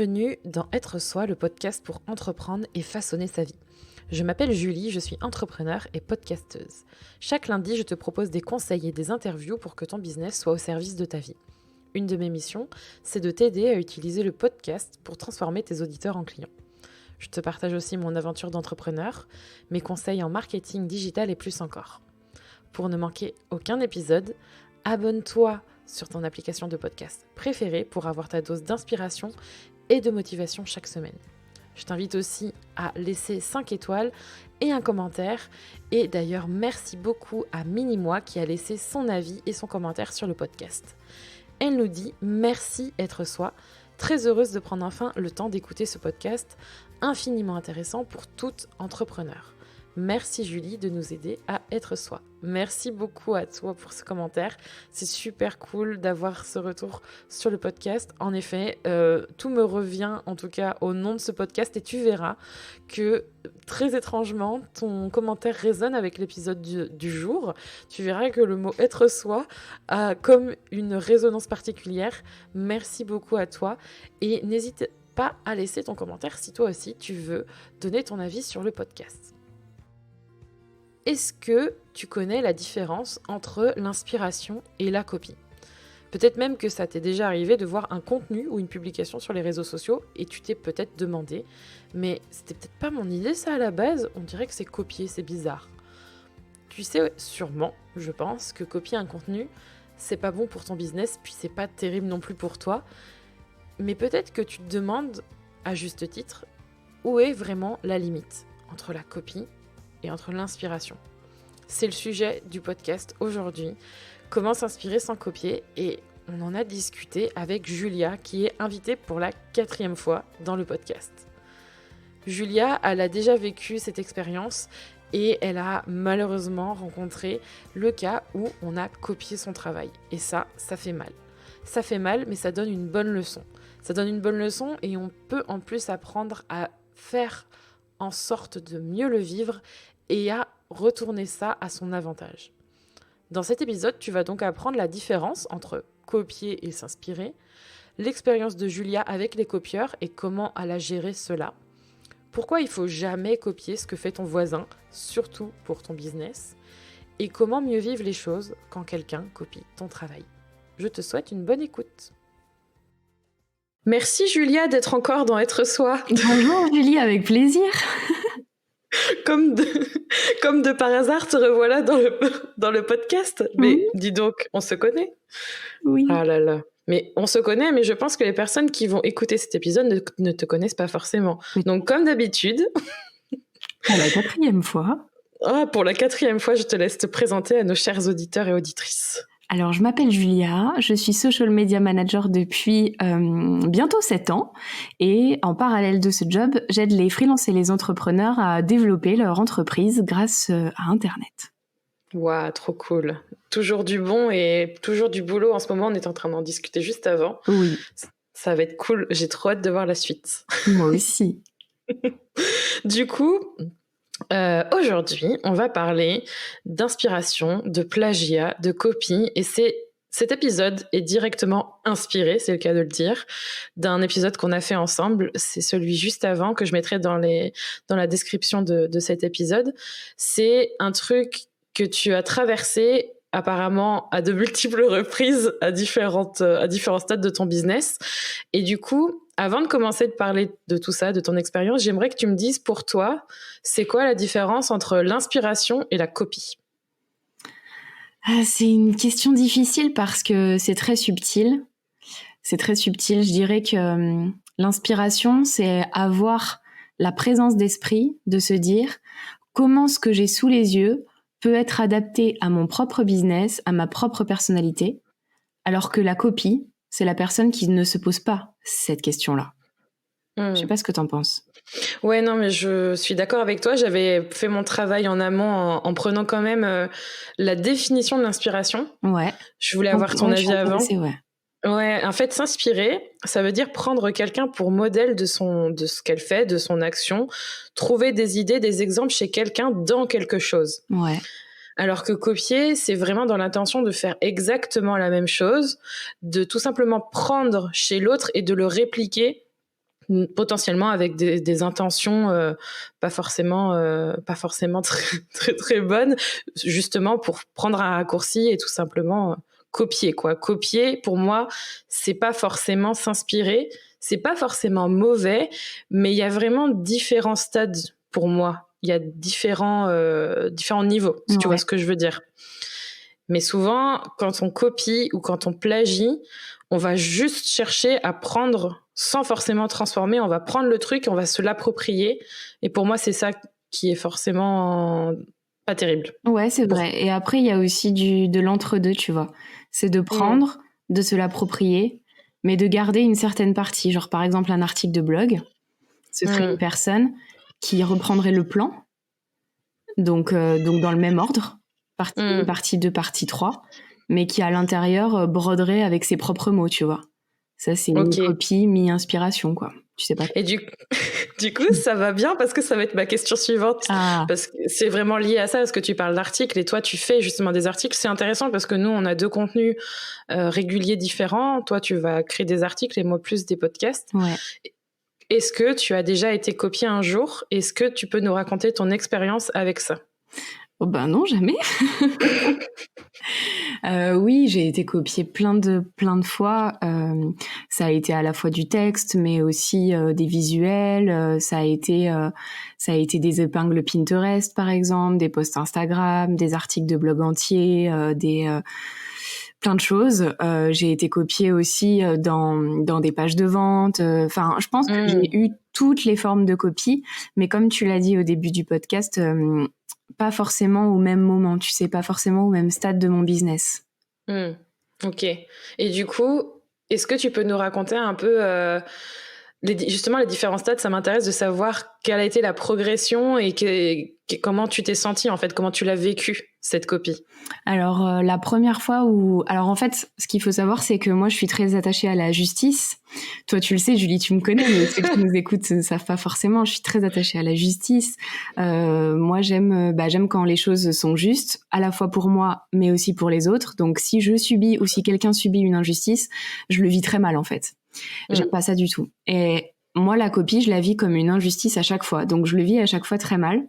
Bienvenue dans Être Soi, le podcast pour entreprendre et façonner sa vie. Je m'appelle Julie, je suis entrepreneur et podcasteuse. Chaque lundi, je te propose des conseils et des interviews pour que ton business soit au service de ta vie. Une de mes missions, c'est de t'aider à utiliser le podcast pour transformer tes auditeurs en clients. Je te partage aussi mon aventure d'entrepreneur, mes conseils en marketing digital et plus encore. Pour ne manquer aucun épisode, abonne-toi sur ton application de podcast préférée pour avoir ta dose d'inspiration et de motivation chaque semaine. Je t'invite aussi à laisser 5 étoiles et un commentaire. Et d'ailleurs, merci beaucoup à Minimois qui a laissé son avis et son commentaire sur le podcast. Elle nous dit « Merci Être Soi ». Très heureuse de prendre enfin le temps d'écouter ce podcast infiniment intéressant pour tout entrepreneur. Merci Julie de nous aider à être soi. Merci beaucoup à toi pour ce commentaire. C'est super cool d'avoir ce retour sur le podcast. En effet, tout me revient en tout cas au nom de ce podcast et tu verras que très étrangement, ton commentaire résonne avec l'épisode du jour. Tu verras que le mot être soi a comme une résonance particulière. Merci beaucoup à toi et n'hésite pas à laisser ton commentaire si toi aussi tu veux donner ton avis sur le podcast. Est-ce que tu connais la différence entre l'inspiration et la copie ? Peut-être même que ça t'est déjà arrivé de voir un contenu ou une publication sur les réseaux sociaux et tu t'es peut-être demandé « mais c'était peut-être pas mon idée ça à la base, on dirait que c'est copié, c'est bizarre ». Tu sais sûrement, je pense, que copier un contenu, c'est pas bon pour ton business, puis c'est pas terrible non plus pour toi. Mais peut-être que tu te demandes, à juste titre, où est vraiment la limite entre la copie et entre l'inspiration. C'est le sujet du podcast aujourd'hui. Comment s'inspirer sans copier ? Et on en a discuté avec Julia, qui est invitée pour la 4e fois dans le podcast. Julia, elle a déjà vécu cette expérience et elle a malheureusement rencontré le cas où on a copié son travail. Et ça fait mal. Ça fait mal, mais ça donne une bonne leçon. Ça donne une bonne leçon et on peut en plus apprendre à faire en sorte de mieux le vivre et à retourner ça à son avantage. Dans cet épisode, tu vas donc apprendre la différence entre copier et s'inspirer, l'expérience de Julia avec les copieurs et comment elle a géré cela, pourquoi il ne faut jamais copier ce que fait ton voisin, surtout pour ton business, et comment mieux vivre les choses quand quelqu'un copie ton travail. Je te souhaite une bonne écoute. Merci Julia d'être encore dans Être Soi. Bonjour Julie, avec plaisir. Comme de par hasard, te revoilà dans le podcast. Mais Oui. dis donc, on se connaît ? Oui. Ah là là. Mais on se connaît, mais je pense que les personnes qui vont écouter cet épisode ne te connaissent pas forcément. Oui. Donc comme d'habitude... Pour la 4e fois. Pour la 4e fois, je te laisse te présenter à nos chers auditeurs et auditrices. Alors, je m'appelle Julia, je suis social media manager depuis bientôt 7 ans et en parallèle de ce job, j'aide les freelances et les entrepreneurs à développer leur entreprise grâce à Internet. Waouh, trop cool. Toujours du bon et toujours du boulot. En ce moment, on est en train d'en discuter juste avant. Oui. Ça va être cool. J'ai trop hâte de voir la suite. Moi aussi. Du coup... aujourd'hui, on va parler d'inspiration, de plagiat, de copie, et cet épisode est directement inspiré, c'est le cas de le dire, d'un épisode qu'on a fait ensemble. C'est celui juste avant que je mettrai dans la description de cet épisode. C'est un truc que tu as traversé apparemment à de multiples reprises à différents stades de ton business. Et du coup, avant de commencer de parler de tout ça, de ton expérience, j'aimerais que tu me dises pour toi, c'est quoi la différence entre l'inspiration et la copie ? C'est une question difficile parce que c'est très subtil. C'est très subtil. Je dirais que l'inspiration, c'est avoir la présence d'esprit de se dire comment ce que j'ai sous les yeux peut être adapté à mon propre business, à ma propre personnalité, alors que la copie, c'est la personne qui ne se pose pas cette question-là. Je sais pas ce que t'en penses. Ouais, non, mais je suis d'accord avec toi. J'avais fait mon travail en amont en prenant quand même la définition de l'inspiration. Ouais. Je voulais avoir ton avis avant. Ouais. Ouais, en fait, s'inspirer, ça veut dire prendre quelqu'un pour modèle de ce qu'elle fait, de son action, trouver des idées, des exemples chez quelqu'un dans quelque chose. Ouais. Alors que copier, c'est vraiment dans l'intention de faire exactement la même chose, de tout simplement prendre chez l'autre et de le répliquer potentiellement avec des intentions pas forcément très, très, très bonnes, justement pour prendre un raccourci et tout simplement copier, quoi. Copier, pour moi, c'est pas forcément s'inspirer, c'est pas forcément mauvais, mais il y a vraiment différents stades pour moi. Il y a différents niveaux, si tu vois ce que je veux dire. Mais souvent, quand on copie ou quand on plagie, on va juste chercher à prendre sans forcément transformer. On va prendre le truc, on va se l'approprier. Et pour moi, c'est ça qui est forcément pas terrible. Ouais, c'est vrai. Et après, il y a aussi de l'entre-deux, tu vois. C'est de prendre, de se l'approprier, mais de garder une certaine partie. Genre, par exemple, un article de blog, ce serait une personne qui reprendrait le plan, donc dans le même ordre, partie 1, partie 2, partie 3, mais qui à l'intérieur broderait avec ses propres mots, tu vois. Ça, c'est une copie mi-inspiration, quoi. Tu sais pas. Et du coup, ça va bien parce que ça va être ma question suivante. Parce que c'est vraiment lié à ça, parce que tu parles d'articles et toi, tu fais justement des articles. C'est intéressant parce que nous, on a 2 contenus réguliers différents. Toi, tu vas créer des articles et moi, plus des podcasts. Ouais. Est-ce que tu as déjà été copié un jour? Est-ce que tu peux nous raconter ton expérience avec ça? Oh ben non, jamais. Oui, j'ai été copiée plein de fois. Ça a été à la fois du texte, mais aussi des visuels. Ça a été des épingles Pinterest, par exemple, des posts Instagram, des articles de blog entiers, plein de choses. J'ai été copiée aussi dans des pages de vente. Enfin, je pense que j'ai eu toutes les formes de copie, mais comme tu l'as dit au début du podcast, pas forcément au même moment, tu sais, pas forcément au même stade de mon business. Ok. Et du coup, est-ce que tu peux nous raconter un peu justement les différents stades? Ça m'intéresse de savoir quelle a été la progression et comment tu t'es sentie, en fait, comment tu l'as vécu, cette copie. Alors, la première fois alors en fait, ce qu'il faut savoir, c'est que moi, je suis très attachée à la justice. Toi, tu le sais, Julie, tu me connais, mais ceux qui nous écoutent ne savent pas forcément. Je suis très attachée à la justice. Moi, j'aime quand les choses sont justes, à la fois pour moi, mais aussi pour les autres. Donc, si je subis ou si quelqu'un subit une injustice, je le vis très mal, en fait. J'aime pas ça du tout. Et moi, la copie, je la vis comme une injustice à chaque fois. Donc, je le vis à chaque fois très mal.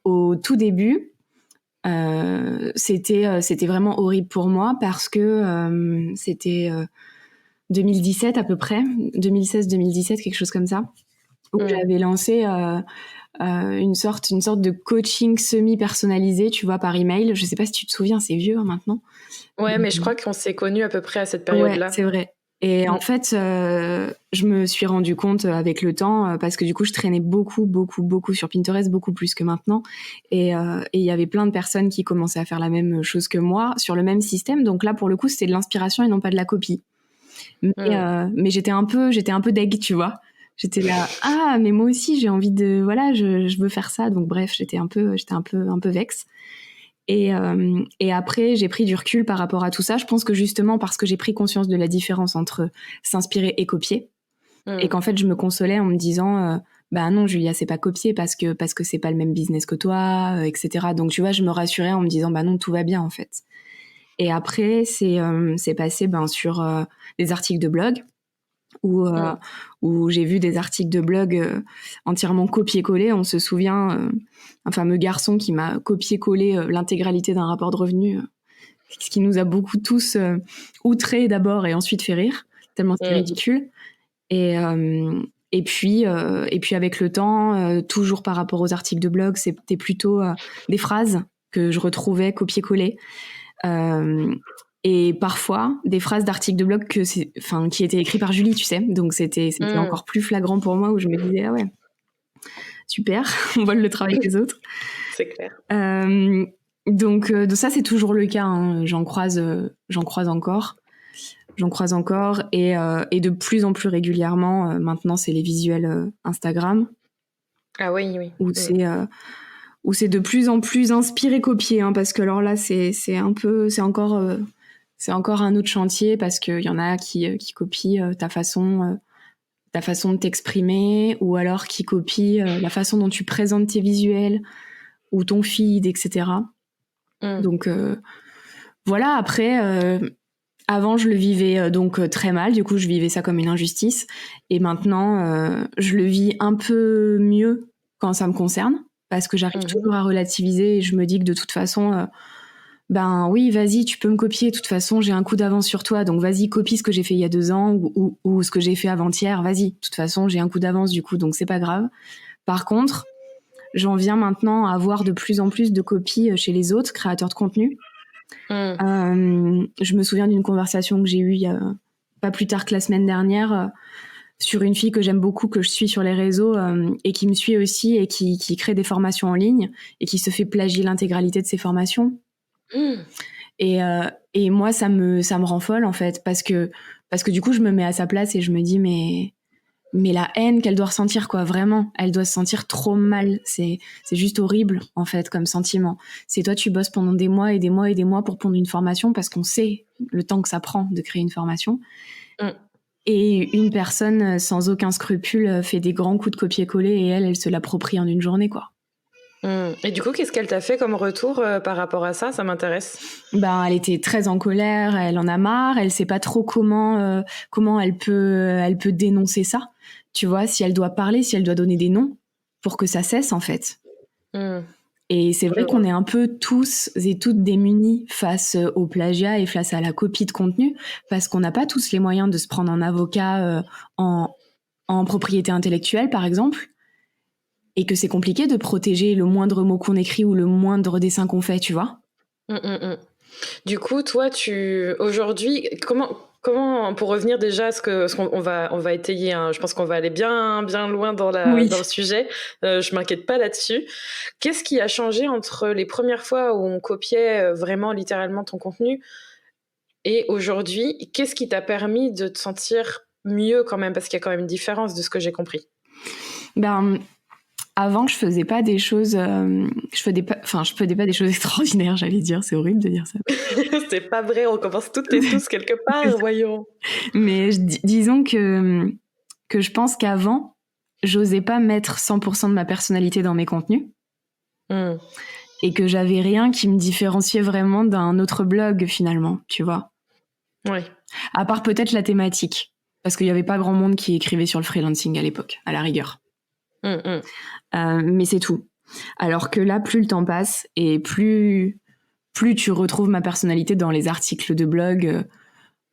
Au tout début, c'était vraiment horrible pour moi parce que c'était 2017 à peu près, 2016-2017, quelque chose comme ça, où j'avais lancé une sorte de coaching semi-personnalisé, tu vois, par email. Je sais pas si tu te souviens, c'est vieux maintenant. Ouais, mais je crois qu'on s'est connus à peu près à cette période-là. Ouais, c'est vrai. Et en fait, je me suis rendu compte avec le temps, parce que du coup, je traînais beaucoup sur Pinterest, beaucoup plus que maintenant. Et il y avait plein de personnes qui commençaient à faire la même chose que moi, sur le même système. Donc là, pour le coup, c'était de l'inspiration et non pas de la copie. Mais j'étais un peu deg, tu vois. J'étais là, mais moi aussi, j'ai envie de, voilà, je veux faire ça. Donc bref, j'étais un peu vexe. Et après, j'ai pris du recul par rapport à tout ça. Je pense que justement parce que j'ai pris conscience de la différence entre s'inspirer et copier, et qu'en fait, je me consolais en me disant, bah non, Julia, c'est pas copier parce que c'est pas le même business que toi, etc. Donc tu vois, je me rassurais en me disant, bah non, tout va bien en fait. Et après, c'est passé sur des articles de blog où j'ai vu des articles de blog entièrement copier-coller. On se souvient un fameux garçon qui m'a copié-collé l'intégralité d'un rapport de revenus, ce qui nous a beaucoup tous outrés d'abord et ensuite fait rire, tellement c'était ridicule. Et puis avec le temps, toujours par rapport aux articles de blog, c'était plutôt des phrases que je retrouvais copier-coller. Et parfois des phrases d'articles de blog qui étaient écrits par Julie, tu sais. Donc c'était encore plus flagrant pour moi, où je me disais, ah ouais, super, on vole le travail des autres. C'est clair. Donc ça, c'est toujours le cas, hein. J'en croise encore. Et de plus en plus régulièrement, maintenant, c'est les visuels Instagram. Ah oui. Où c'est de plus en plus inspiré copié, hein, parce que alors là, c'est encore un autre chantier, parce qu'il y en a qui copient ta façon de t'exprimer, ou alors qui copient la façon dont tu présentes tes visuels ou ton feed, etc. Donc voilà, après Avant, je le vivais donc très mal. Du coup, je vivais ça comme une injustice. Et maintenant, je le vis un peu mieux quand ça me concerne, parce que j'arrive toujours à relativiser et je me dis que de toute façon, ben oui, vas-y, tu peux me copier. De toute façon, j'ai un coup d'avance sur toi. Donc vas-y, copie ce que j'ai fait il y a 2 ans ou ce que j'ai fait avant-hier. Vas-y, de toute façon, j'ai un coup d'avance du coup, donc c'est pas grave. Par contre, j'en viens maintenant à avoir de plus en plus de copies chez les autres créateurs de contenu. Je me souviens d'une conversation que j'ai eue pas plus tard que la semaine dernière sur une fille que j'aime beaucoup, que je suis sur les réseaux et qui me suit aussi et qui crée des formations en ligne et qui se fait plagier l'intégralité de ses formations. Et moi, ça me rend folle en fait, parce que du coup, je me mets à sa place et je me dis mais la haine qu'elle doit ressentir, quoi, vraiment, elle doit se sentir trop mal. C'est juste horrible, en fait, comme sentiment. C'est toi, tu bosses pendant des mois et des mois et des mois pour prendre une formation parce qu'on sait le temps que ça prend de créer une formation. Et une personne sans aucun scrupule fait des grands coups de copier-coller et elle se l'approprie en une journée, quoi. Et du coup, qu'est-ce qu'elle t'a fait comme retour par rapport à ça ? Ça m'intéresse. Ben, elle était très en colère, elle en a marre, elle sait pas trop comment elle peut dénoncer ça. Tu vois, si elle doit parler, si elle doit donner des noms pour que ça cesse, en fait. Et c'est vrai qu'on est un peu tous et toutes démunis face au plagiat et face à la copie de contenu, parce qu'on n'a pas tous les moyens de se prendre un avocat en propriété intellectuelle, par exemple, et que c'est compliqué de protéger le moindre mot qu'on écrit ou le moindre dessin qu'on fait, tu vois. Du coup, toi, aujourd'hui, comment, pour revenir déjà à ce qu'on va étayer, hein, je pense qu'on va aller bien loin dans le sujet, je m'inquiète pas là-dessus. Qu'est-ce qui a changé entre les premières fois où on copiait vraiment littéralement ton contenu et aujourd'hui? Qu'est-ce qui t'a permis de te sentir mieux quand même, parce qu'il y a quand même une différence de ce que j'ai compris. Avant, je faisais pas des choses, je faisais pas des choses extraordinaires, j'allais dire. C'est horrible de dire ça. C'est pas vrai, on commence toutes et tous quelque part, voyons. Mais disons que je pense qu'avant, j'osais pas mettre 100% de ma personnalité dans mes contenus. Et que j'avais rien qui me différenciait vraiment d'un autre blog, finalement, tu vois. Oui. À part peut-être la thématique. Parce qu'il y avait pas grand monde qui écrivait sur le freelancing à l'époque, à la rigueur. Mais c'est tout. Alors que là, plus le temps passe et plus tu retrouves ma personnalité dans les articles de blog,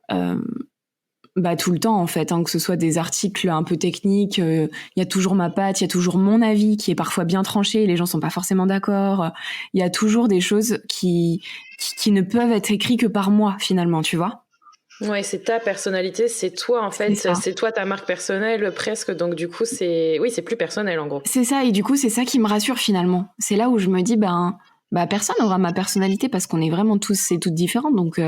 tout le temps en fait, hein, que ce soit des articles un peu techniques, il y a toujours ma patte, il y a toujours mon avis qui est parfois bien tranché, les gens sont pas forcément d'accord, il y a toujours des choses qui ne peuvent être écrites que par moi finalement, tu vois. Ouais, c'est ta personnalité, c'est toi en fait, c'est toi ta marque personnelle presque, donc du coup c'est plus personnel en gros. C'est ça, et du coup c'est ça qui me rassure finalement. C'est là où je me dis personne n'aura ma personnalité parce qu'on est vraiment tous et toutes différents, donc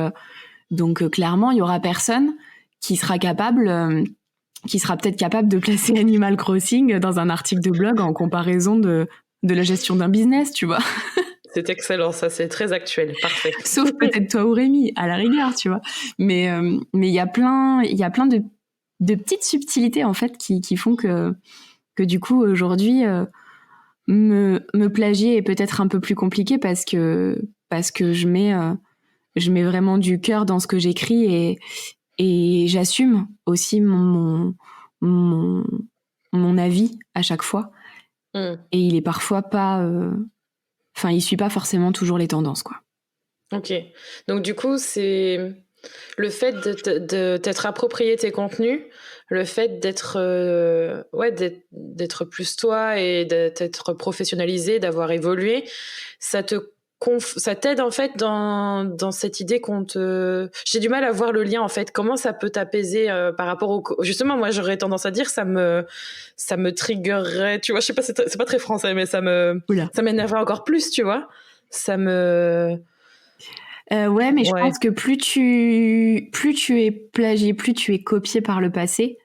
clairement il y aura personne qui sera peut-être capable de placer Animal Crossing dans un article de blog en comparaison de la gestion d'un business, tu vois. C'est excellent, ça, c'est très actuel, parfait. Sauf peut-être toi ou Rémi, à la rigueur, tu vois. Mais il y a plein de petites subtilités en fait qui font que du coup aujourd'hui me plagier est peut-être un peu plus compliqué parce que je mets vraiment du cœur dans ce que j'écris et j'assume aussi mon avis à chaque fois. Et il est parfois pas il suit pas forcément toujours les tendances, quoi. Ok. Donc, du coup, c'est le fait de t'être approprié tes contenus, le fait d'être plus toi et d'être professionnalisé, d'avoir évolué, ça t'aide en fait dans cette idée j'ai du mal à voir le lien en fait. Comment ça peut t'apaiser par rapport justement, moi j'aurais tendance à dire ça me triggerait, tu vois, je sais pas, c'est pas très français, mais ça m'énerverait encore plus, tu vois. Ça me ouais, mais je pense que plus tu es plagié, plus tu es copié par le passé,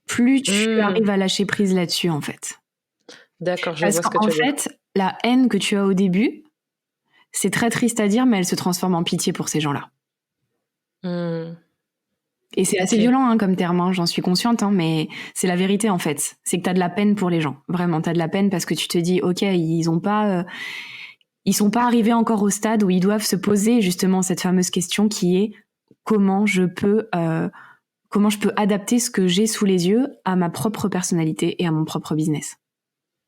plus tu arrives à lâcher prise là-dessus, en fait. D'accord, je vois ce que tu veux dire. En fait, la haine que tu as au début, c'est très triste à dire, mais elle se transforme en pitié pour ces gens-là. Et c'est assez violent comme terme, hein, j'en suis consciente, hein, mais c'est la vérité, en fait. C'est que t'as de la peine pour les gens. Vraiment, t'as de la peine parce que tu te dis, ok, ils sont pas arrivés encore au stade où ils doivent se poser justement cette fameuse question qui est comment je peux adapter ce que j'ai sous les yeux à ma propre personnalité et à mon propre business.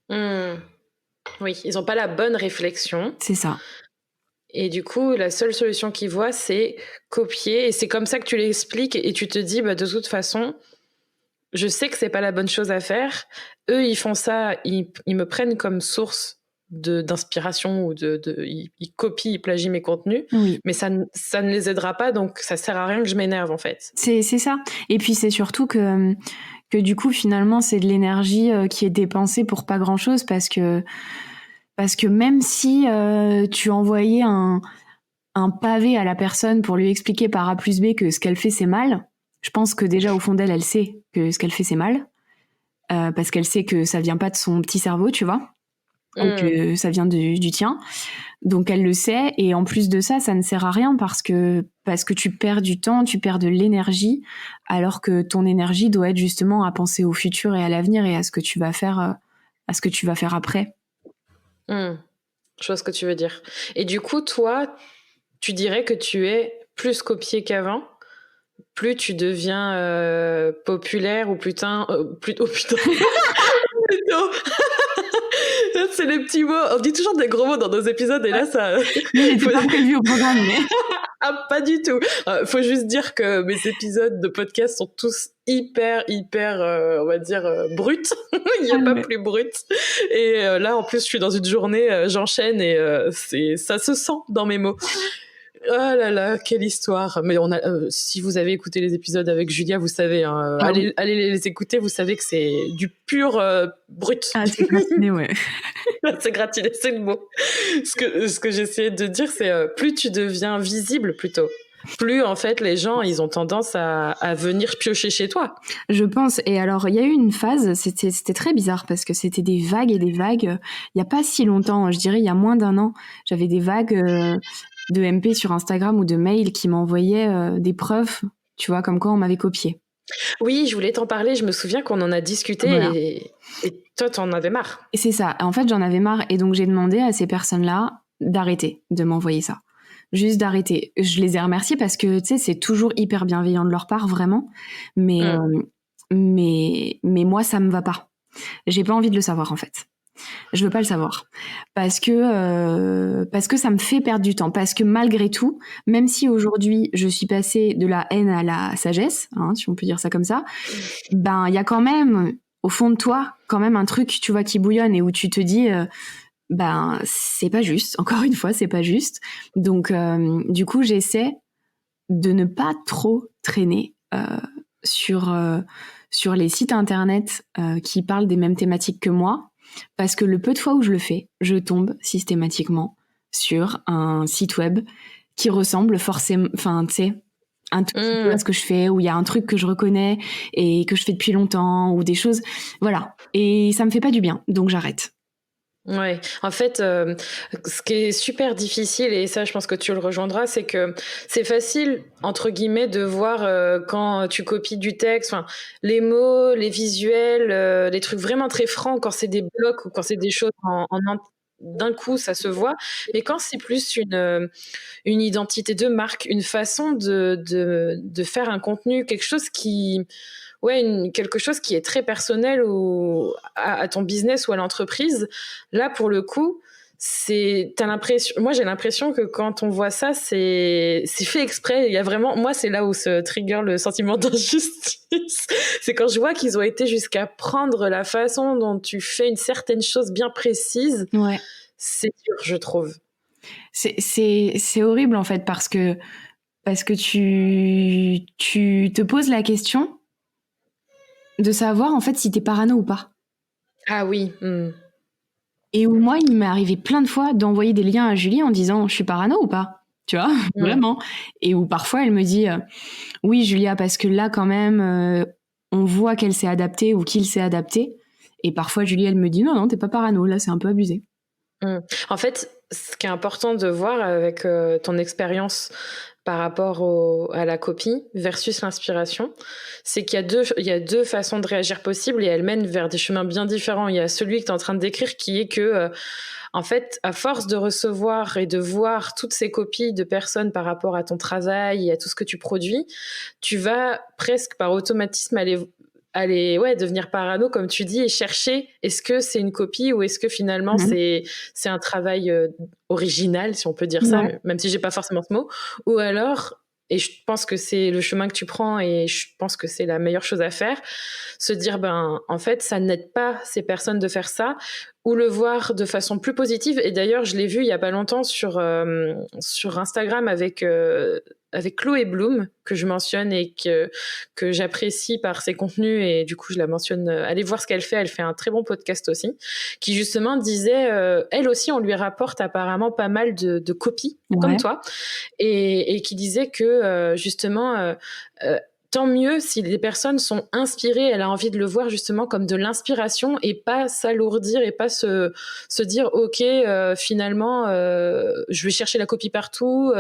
Oui, ils n'ont pas la bonne réflexion. C'est ça. Et du coup, la seule solution qu'ils voient, c'est copier. Et c'est comme ça que tu l'expliques et tu te dis, de toute façon, je sais que c'est pas la bonne chose à faire. Eux, ils font ça, ils me prennent comme source d'inspiration ou ils copient, ils plagient mes contenus. Oui. Mais ça ne les aidera pas, donc ça sert à rien que je m'énerve, en fait. C'est ça. Et puis, c'est surtout que du coup, finalement, c'est de l'énergie qui est dépensée pour pas grand-chose parce que même si tu envoyais un pavé à la personne pour lui expliquer par A plus B que ce qu'elle fait, c'est mal, je pense que déjà, au fond d'elle, elle sait que ce qu'elle fait, c'est mal. Parce qu'elle sait que ça vient pas de son petit cerveau, tu vois, ou que ça vient du tien. Donc elle le sait, et en plus de ça, ça ne sert à rien parce que tu perds du temps, tu perds de l'énergie, alors que ton énergie doit être justement à penser au futur et à l'avenir et à ce que tu vas faire, après. Je vois ce que tu veux dire. Et du coup, toi, tu dirais que tu es plus copié qu'avant? Plus tu deviens populaire ou putain... plutôt... C'est les petits mots. On dit toujours des gros mots dans nos épisodes et là, ça... Mais c'était pas prévu au programme, mais... Ah, pas du tout. Faut juste dire que mes épisodes de podcast sont tous hyper, on va dire, bruts. Il n'y a pas plus brut. Et là, en plus, je suis dans une journée, j'enchaîne et ça se sent dans mes mots. Oh là là, quelle histoire. Mais si vous avez écouté les épisodes avec Julia, vous savez, allez les écouter, vous savez que c'est du pur brut. Ah, c'est gratiné, ouais. C'est gratiné, c'est le mot. Ce que j'essayais de dire, c'est plus tu deviens visible, plutôt. Plus, en fait, les gens, ils ont tendance à venir piocher chez toi. Je pense. Et alors, il y a eu une phase, c'était très bizarre parce que c'était des vagues et des vagues. Il n'y a pas si longtemps, je dirais il y a moins d'1 an, j'avais des vagues de MP sur Instagram ou de mails qui m'envoyaient des preuves, tu vois, comme quoi on m'avait copié. Oui, je voulais t'en parler. Je me souviens qu'on en a discuté voilà. et toi, t'en avais marre. Et c'est ça. En fait, j'en avais marre. Et donc, j'ai demandé à ces personnes-là d'arrêter de m'envoyer ça. Juste d'arrêter. Je les ai remerciés parce que, tu sais, c'est toujours hyper bienveillant de leur part, vraiment. Mais moi, ça me va pas. J'ai pas envie de le savoir, en fait. Je veux pas le savoir parce que ça me fait perdre du temps, parce que malgré tout, même si aujourd'hui je suis passée de la haine à la sagesse, hein, si on peut dire ça comme ça, ben il y a quand même au fond de toi quand même un truc, tu vois, qui bouillonne et où tu te dis ben c'est pas juste, encore une fois c'est pas juste. Donc du coup j'essaie de ne pas trop traîner sur les sites internet qui parlent des mêmes thématiques que moi. Parce que le peu de fois où je le fais, je tombe systématiquement sur un site web qui ressemble forcément, enfin, tu sais, un tout petit peu à ce que je fais, où il y a un truc que je reconnais et que je fais depuis longtemps, ou des choses, voilà. Et ça me fait pas du bien, donc j'arrête. Ouais, en fait, ce qui est super difficile, et ça je pense que tu le rejoindras, c'est que c'est facile, entre guillemets, de voir quand tu copies du texte, enfin, les mots, les visuels, les trucs vraiment très francs, quand c'est des blocs ou quand c'est des choses d'un coup, ça se voit. Mais quand c'est plus une identité de marque, une façon de faire un contenu, quelque chose qui... Ouais, quelque chose qui est très personnel à ton business ou à l'entreprise. Là, pour le coup, t'as l'impression, moi j'ai l'impression que quand on voit ça, c'est fait exprès. Il y a vraiment, moi c'est là où se trigger le sentiment d'injustice. C'est quand je vois qu'ils ont été jusqu'à prendre la façon dont tu fais une certaine chose bien précise. Ouais. C'est dur, je trouve. C'est horrible en fait parce que tu te poses la question de savoir en fait si t'es parano ou pas. Ah oui. Et où moi, il m'est arrivé plein de fois d'envoyer des liens à Julie en disant je suis parano ou pas, tu vois, vraiment. Et où parfois elle me dit oui Julia, parce que là quand même on voit qu'elle s'est adaptée ou qu'il s'est adapté. Et parfois Julie elle me dit non t'es pas parano, là c'est un peu abusé. En fait, ce qui est important de voir avec ton expérience par rapport à la copie versus l'inspiration, c'est qu'il y a deux façons de réagir possibles et elles mènent vers des chemins bien différents. Il y a celui que tu es en train de décrire qui est que, en fait, à force de recevoir et de voir toutes ces copies de personnes par rapport à ton travail et à tout ce que tu produis, tu vas presque par automatisme aller devenir parano, comme tu dis, et chercher est-ce que c'est une copie ou est-ce que finalement c'est un travail original, si on peut dire ça, même si j'ai pas forcément ce mot, ou alors, et je pense que c'est le chemin que tu prends et je pense que c'est la meilleure chose à faire, se dire ben en fait ça n'aide pas ces personnes de faire ça, ou le voir de façon plus positive. Et d'ailleurs je l'ai vu il y a pas longtemps sur Instagram avec Chloé Bloom, que je mentionne et que j'apprécie par ses contenus, et du coup je la mentionne. Allez voir ce qu'elle fait un très bon podcast aussi, qui justement disait, elle aussi on lui rapporte apparemment pas mal de copies, comme toi, et qui disait que justement tant mieux si les personnes sont inspirées, elle a envie de le voir justement comme de l'inspiration et pas s'alourdir et pas se dire ok finalement je vais chercher la copie partout,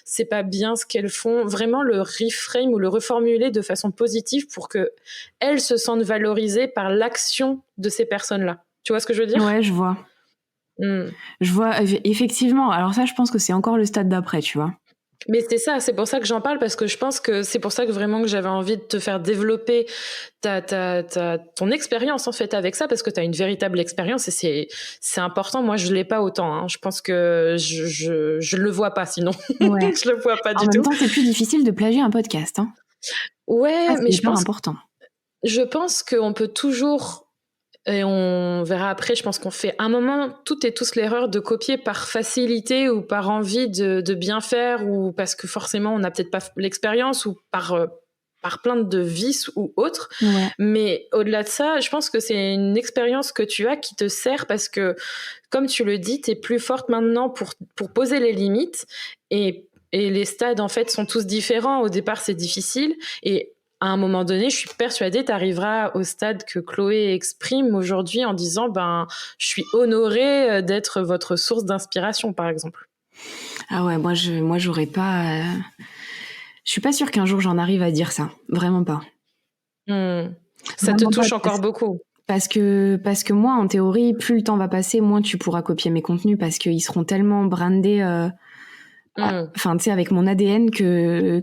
c'est pas bien ce qu'elles font. Vraiment le reframe ou le reformuler de façon positive pour que elles se sentent valorisées par l'action de ces personnes-là. Tu vois ce que je veux dire? Ouais, je vois. Je vois, effectivement. Alors ça, je pense que c'est encore le stade d'après, tu vois. Mais c'est pour ça que j'en parle, parce que je pense que c'est pour ça que vraiment que j'avais envie de te faire développer ton expérience en fait avec ça, parce que tu as une véritable expérience et c'est important. Moi, je l'ai pas autant. Hein. Je pense que je le vois pas sinon. Ouais. Je le vois pas du tout. En même temps, c'est plus difficile de plagier un podcast. Hein. Ouais, mais je pense important. Je pense qu'on peut toujours. Et on verra après, je pense qu'on fait un moment toutes et tous l'erreur de copier par facilité ou par envie de bien faire, ou parce que forcément on n'a peut-être pas l'expérience, ou par plein de vices ou autres. Ouais. Mais au-delà de ça, je pense que c'est une expérience que tu as qui te sert, parce que comme tu le dis, tu es plus forte maintenant pour poser les limites, et les stades en fait sont tous différents. Au départ c'est difficile, et à un moment donné, je suis persuadée, tu arriveras au stade que Chloé exprime aujourd'hui en disant ben, je suis honorée d'être votre source d'inspiration, par exemple. Ah ouais, moi j'aurais pas. Je suis pas sûre qu'un jour j'en arrive à dire ça. Vraiment pas. Ça te touche encore beaucoup. Parce que moi, en théorie, plus le temps va passer, moins tu pourras copier mes contenus, parce qu'ils seront tellement brandés. Enfin, tu sais, avec mon ADN que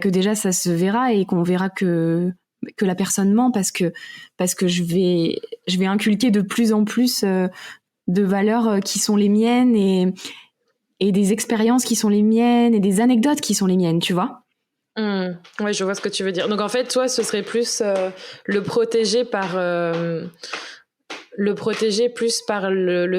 déjà ça se verra, et qu'on verra que la personne ment, parce que je vais inculquer de plus en plus de valeurs qui sont les miennes, et des expériences qui sont les miennes, et des anecdotes qui sont les miennes, tu vois. Ouais, je vois ce que tu veux dire. Donc en fait, toi, ce serait plus le protéger par le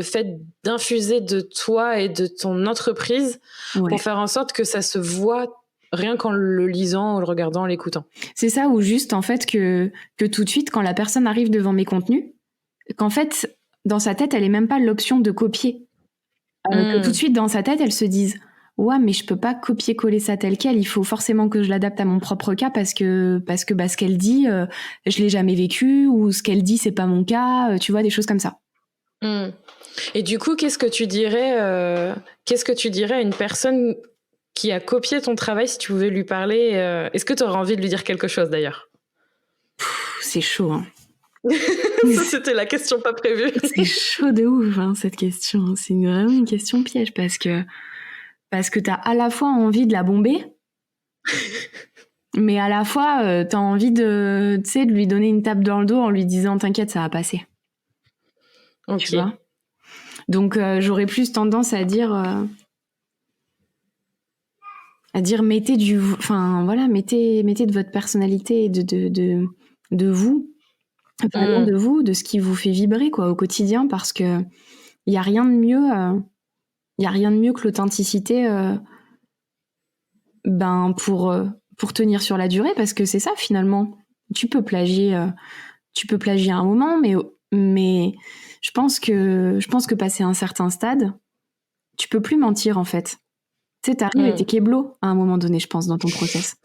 fait d'infuser de toi et de ton entreprise, pour faire en sorte que ça se voit rien qu'en le lisant, en le regardant, en l'écoutant. C'est ça, ou juste en fait que tout de suite, quand la personne arrive devant mes contenus, qu'en fait, dans sa tête, elle ait même pas l'option de copier. Que tout de suite, dans sa tête, elle se dise ouais, mais je peux pas copier-coller ça tel quel, il faut forcément que je l'adapte à mon propre cas, parce que ce qu'elle dit, je l'ai jamais vécu, ou ce qu'elle dit, c'est pas mon cas, tu vois, des choses comme ça. Et du coup, qu'est-ce que tu dirais à une personne qui a copié ton travail, si tu pouvais lui parler? Est-ce que tu aurais envie de lui dire quelque chose d'ailleurs? C'est chaud, hein. C'était la question pas prévue. C'est chaud de ouf, hein, cette question. C'est vraiment une question piège, parce que t'as à la fois envie de la bomber, mais à la fois t'as envie de lui donner une tape dans le dos en lui disant t'inquiète, ça va passer. Ok. Tu vois. Donc j'aurais plus tendance à dire mettez de votre personnalité, de vous, vraiment de vous, de ce qui vous fait vibrer quoi au quotidien, parce que il y a rien de mieux que l'authenticité pour tenir sur la durée, parce que c'est ça finalement. Tu peux plagier à un moment, mais je pense que passé un certain stade, tu peux plus mentir en fait. Tu sais, t'arrives et t'es kéblo à un moment donné, je pense, dans ton process.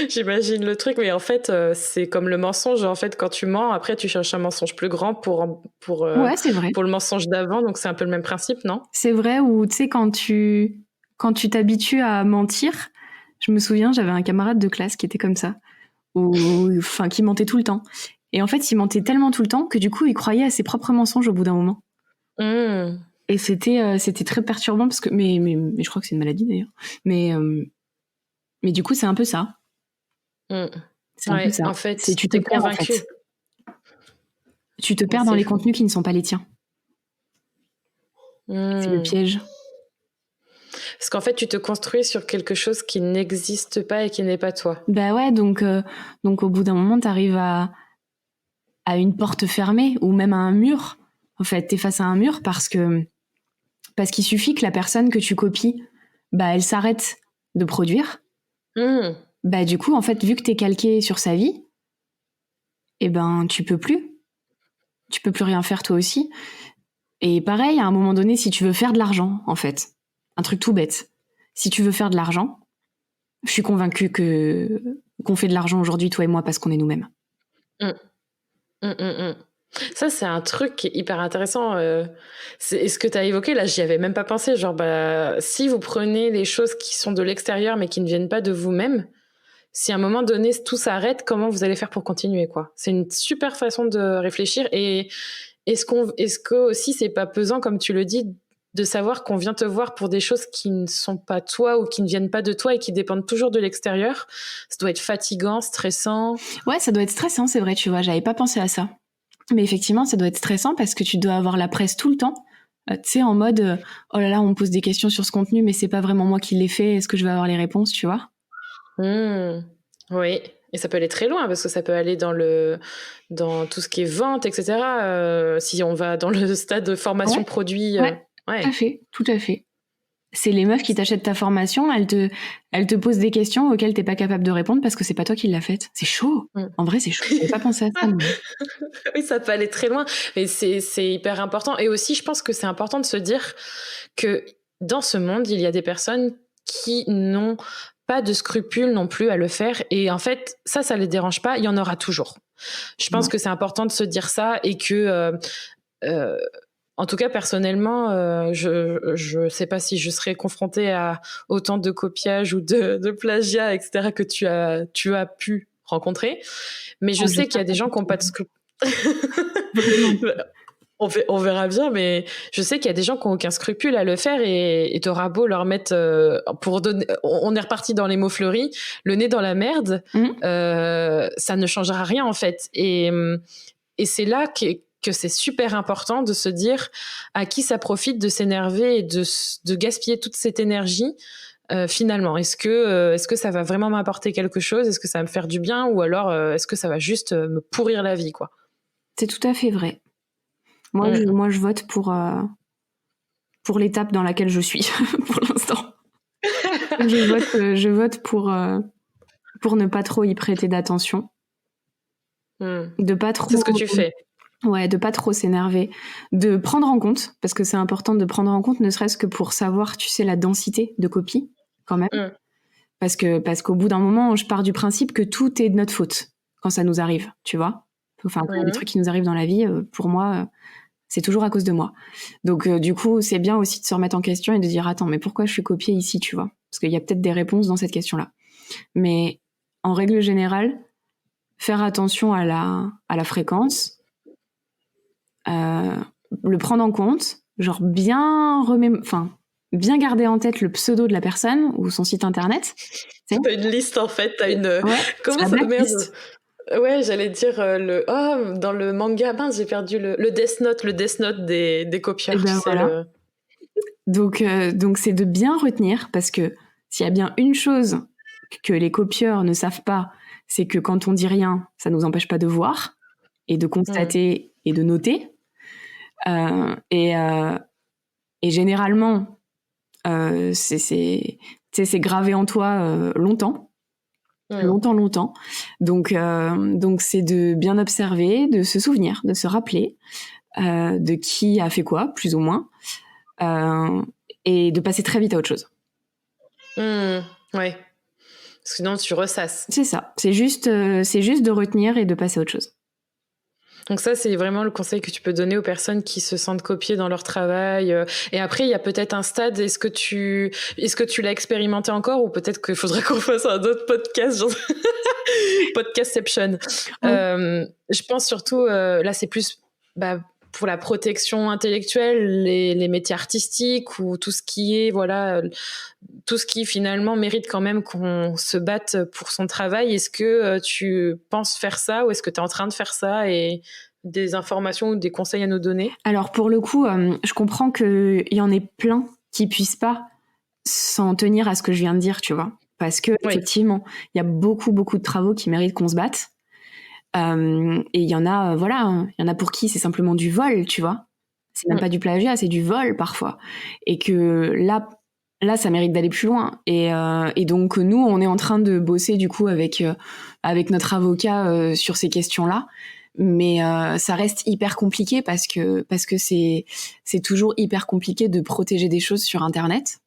J'imagine le truc, mais en fait, c'est comme le mensonge. En fait, quand tu mens, après, tu cherches un mensonge plus grand Ouais, c'est vrai. pour le mensonge d'avant. Donc, c'est un peu le même principe, non? C'est vrai, ou tu sais, quand tu t'habitues à mentir, je me souviens, j'avais un camarade de classe qui était comme ça, enfin, qui mentait tout le temps. Et en fait, il mentait tellement tout le temps que du coup, il croyait à ses propres mensonges au bout d'un moment. Mmh. Et c'était très perturbant parce que, mais je crois que c'est une maladie d'ailleurs. Mais du coup, c'est un peu ça. Mmh. C'est un peu ça. En fait, C'est tu te t'es perds en convaincu. fait. Tu te perds dans C'est les fou. contenus qui ne sont pas les tiens. C'est le Mmh. piège. Parce qu'en fait, tu te construis sur quelque chose qui n'existe pas et qui n'est pas toi. Bah ouais, donc au bout d'un moment, t'arrives à une porte fermée ou même à un mur. En fait, t'es face à un mur parce qu'il suffit que la personne que tu copies, bah elle s'arrête de produire. Mmh. Bah du coup, en fait, vu que t'es calqué sur sa vie, eh ben tu peux plus rien faire toi aussi. Et pareil, à un moment donné, si tu veux faire de l'argent, en fait, un truc tout bête, si tu veux faire de l'argent, je suis convaincue qu'on fait de l'argent aujourd'hui, toi et moi, parce qu'on est nous-mêmes. Mmh. Mmh, mmh, mmh. Ça, c'est un truc qui est hyper intéressant. Et ce que tu as évoqué, là, j'y avais même pas pensé. Genre, si vous prenez les choses qui sont de l'extérieur mais qui ne viennent pas de vous-même, si à un moment donné tout s'arrête, comment vous allez faire pour continuer, quoi? C'est une super façon de réfléchir. Et est-ce que aussi c'est pas pesant, comme tu le dis, de savoir qu'on vient te voir pour des choses qui ne sont pas toi ou qui ne viennent pas de toi et qui dépendent toujours de l'extérieur? Ça doit être fatigant, stressant. Ouais, ça doit être stressant, c'est vrai, tu vois, j'avais pas pensé à ça. Mais effectivement, ça doit être stressant parce que tu dois avoir la presse tout le temps. Tu sais, en mode, oh là là, on me pose des questions sur ce contenu, mais c'est pas vraiment moi qui l'ai fait, est-ce que je vais avoir les réponses, tu vois? Oui, et ça peut aller très loin parce que ça peut aller dans tout ce qui est vente, etc. Si on va dans le stade de formation Ouais, produit, ouais, tout à ouais. fait, tout à fait. C'est les meufs qui t'achètent ta formation, elles te posent des questions auxquelles t'es pas capable de répondre parce que c'est pas toi qui l'as faite. C'est chaud. Mm. En vrai, c'est chaud. J'avais pas pensé à ça, mais... Oui, ça peut aller très loin, mais c'est hyper important. Et aussi, je pense que c'est important de se dire que dans ce monde, il y a des personnes qui n'ont pas de scrupules non plus à le faire. Et en fait, ça les dérange pas. Il y en aura toujours. Je pense Ouais. que c'est important de se dire ça et que euh, en tout cas, personnellement, je sais pas si je serais confrontée à autant de copiage ou de plagiat, etc., que tu as pu rencontrer. Mais je Oh, sais qu'il y j'espère a des pas gens du qui n'ont tout. pas de scrupules. Vraiment. On verra bien, mais je sais qu'il y a des gens qui n'ont aucun scrupule à le faire et t'auras beau leur mettre pour donner. On est reparti dans les mots fleuris, le nez dans la merde, Mhm. ça ne changera rien en fait. Et c'est là que c'est super important de se dire à qui ça profite de s'énerver et de gaspiller toute cette énergie. Finalement, est-ce que ça va vraiment m'apporter quelque chose? Est-ce que ça va me faire du bien? Ou alors est-ce que ça va juste me pourrir la vie, quoi? C'est tout à fait vrai. Mm. Moi, je vote pour l'étape dans laquelle je suis pour l'instant. Je vote pour ne pas trop y prêter d'attention, Mm. de pas C'est trop, ce que tu fais. ouais, de pas trop s'énerver, de prendre en compte, parce que c'est important de prendre en compte, ne serait-ce que pour savoir, tu sais, la densité de copies, quand même. Mm. Parce qu'au bout d'un moment, je pars du principe que tout est de notre faute quand ça nous arrive, tu vois. Enfin, quand il y a des trucs qui nous arrivent dans la vie, pour moi, c'est toujours à cause de moi. Donc, du coup, c'est bien aussi de se remettre en question et de dire, attends, mais pourquoi je suis copiée ici, tu vois? Parce qu'il y a peut-être des réponses dans cette question-là. Mais en règle générale, faire attention à la fréquence, le prendre en compte, genre bien garder en tête le pseudo de la personne ou son site internet. T'as une liste en fait, t'as une. Ouais, c'est Comment la ça. Merde. blacklist. Ouais, j'allais dire le. Oh, dans le manga, mince, j'ai perdu le Death Note des Et copieurs, tu ben sais. voilà. Donc c'est de bien retenir parce que s'il y a bien une chose que les copieurs ne savent pas, c'est que quand on dit rien, ça nous empêche pas de voir et de constater et de noter. Euh, et, euh, et généralement, c'est gravé en toi longtemps, longtemps. Donc c'est de bien observer, de se souvenir, de se rappeler de qui a fait quoi, plus ou moins, et de passer très vite à autre chose. Ouais. Sinon, tu ressasses. C'est ça. C'est juste de retenir et de passer à autre chose. Donc ça, c'est vraiment le conseil que tu peux donner aux personnes qui se sentent copiées dans leur travail. Et après, il y a peut-être un stade. Est-ce que tu l'as expérimenté encore, ou peut-être qu'il faudrait qu'on fasse un autre podcast, genre Podcastception. Je pense surtout, là, c'est plus pour la protection intellectuelle, les métiers artistiques, ou tout ce qui finalement mérite quand même qu'on se batte pour son travail. Est-ce que tu penses faire ça, ou est-ce que tu es en train de faire ça, et des informations ou des conseils à nous donner? Alors pour le coup, je comprends qu'il y en ait plein qui puissent pas s'en tenir à ce que je viens de dire, tu vois. Parce que effectivement, il y a beaucoup de travaux qui méritent qu'on se batte. Et il y en a, il y en a pour qui c'est simplement du vol, tu vois. C'est même pas du plagiat, c'est du vol parfois. Et que là, ça mérite d'aller plus loin. Et donc nous, on est en train de bosser du coup avec notre avocat sur ces questions-là. Mais ça reste hyper compliqué parce que c'est toujours hyper compliqué de protéger des choses sur Internet.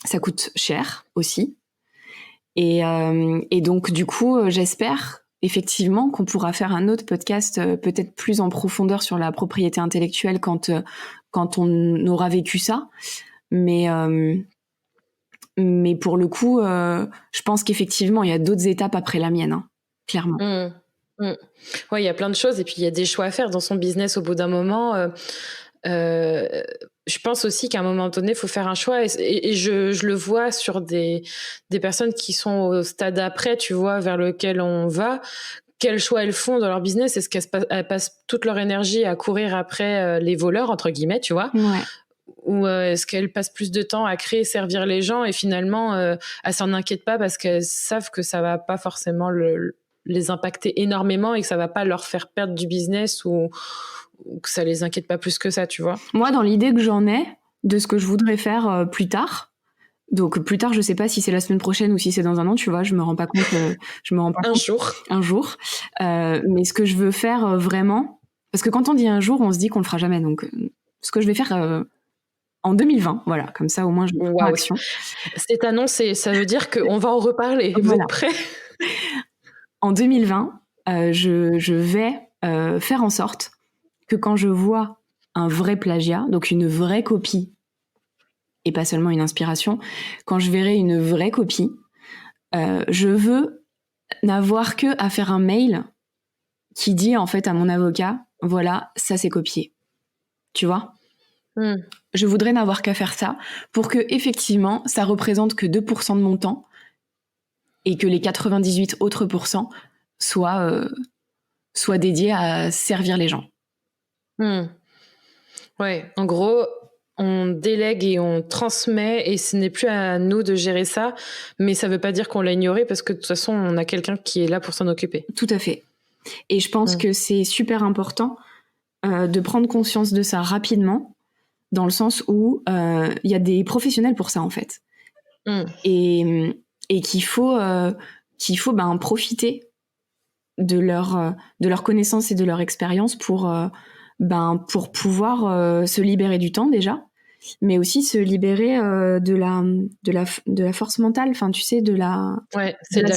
Ça coûte cher aussi. Et donc du coup, j'espère effectivement qu'on pourra faire un autre podcast peut-être plus en profondeur sur la propriété intellectuelle quand on aura vécu ça. Mais pour le coup, je pense qu'effectivement, il y a d'autres étapes après la mienne, hein, clairement. Ouais, il y a plein de choses, et puis il y a des choix à faire dans son business au bout d'un moment. Je pense aussi qu'à un moment donné, il faut faire un choix, et je le vois sur des personnes qui sont au stade après, tu vois, vers lequel on va. Quel choix elles font dans leur business? Est-ce qu'elles passent toute leur énergie à courir après les voleurs, entre guillemets, tu vois? Ouais. Ou est-ce qu'elles passent plus de temps à créer, servir les gens, et finalement elles s'en inquiètent pas parce qu'elles savent que ça va pas forcément les impacter énormément, et que ça va pas leur faire perdre du business, ou que ça les inquiète pas plus que ça, tu vois? Moi, dans l'idée que j'en ai de ce que je voudrais faire plus tard, donc plus tard, je sais pas si c'est la semaine prochaine ou si c'est dans un an, tu vois, je me rends pas compte. Un jour. Mais ce que je veux faire vraiment, parce que quand on dit un jour, on se dit qu'on le fera jamais. Donc, ce que je vais faire en 2020, voilà, comme ça au moins je prends action. C'est annoncé, ça veut dire qu'on va en reparler. Vous êtes prêts? En 2020, je vais faire en sorte que quand je vois un vrai plagiat, donc une vraie copie, et pas seulement une inspiration, quand je verrai une vraie copie, je veux n'avoir que à faire un mail qui dit en fait à mon avocat, voilà, ça c'est copié. Tu vois ? Je voudrais n'avoir qu'à faire ça pour que effectivement ça représente que 2% de mon temps, et que les 98 autres pourcents soient dédiés à servir les gens. Ouais, en gros, on délègue et on transmet, et ce n'est plus à nous de gérer ça, mais ça veut pas dire qu'on l'a ignoré, parce que de toute façon, on a quelqu'un qui est là pour s'en occuper. Tout à fait. Et je pense que c'est super important de prendre conscience de ça rapidement, dans le sens où il y a des professionnels pour ça, en fait. Et qu'il faut profiter de leur connaissance et de leur expérience pour pouvoir se libérer du temps déjà, mais aussi se libérer de la force mentale, enfin tu sais, de la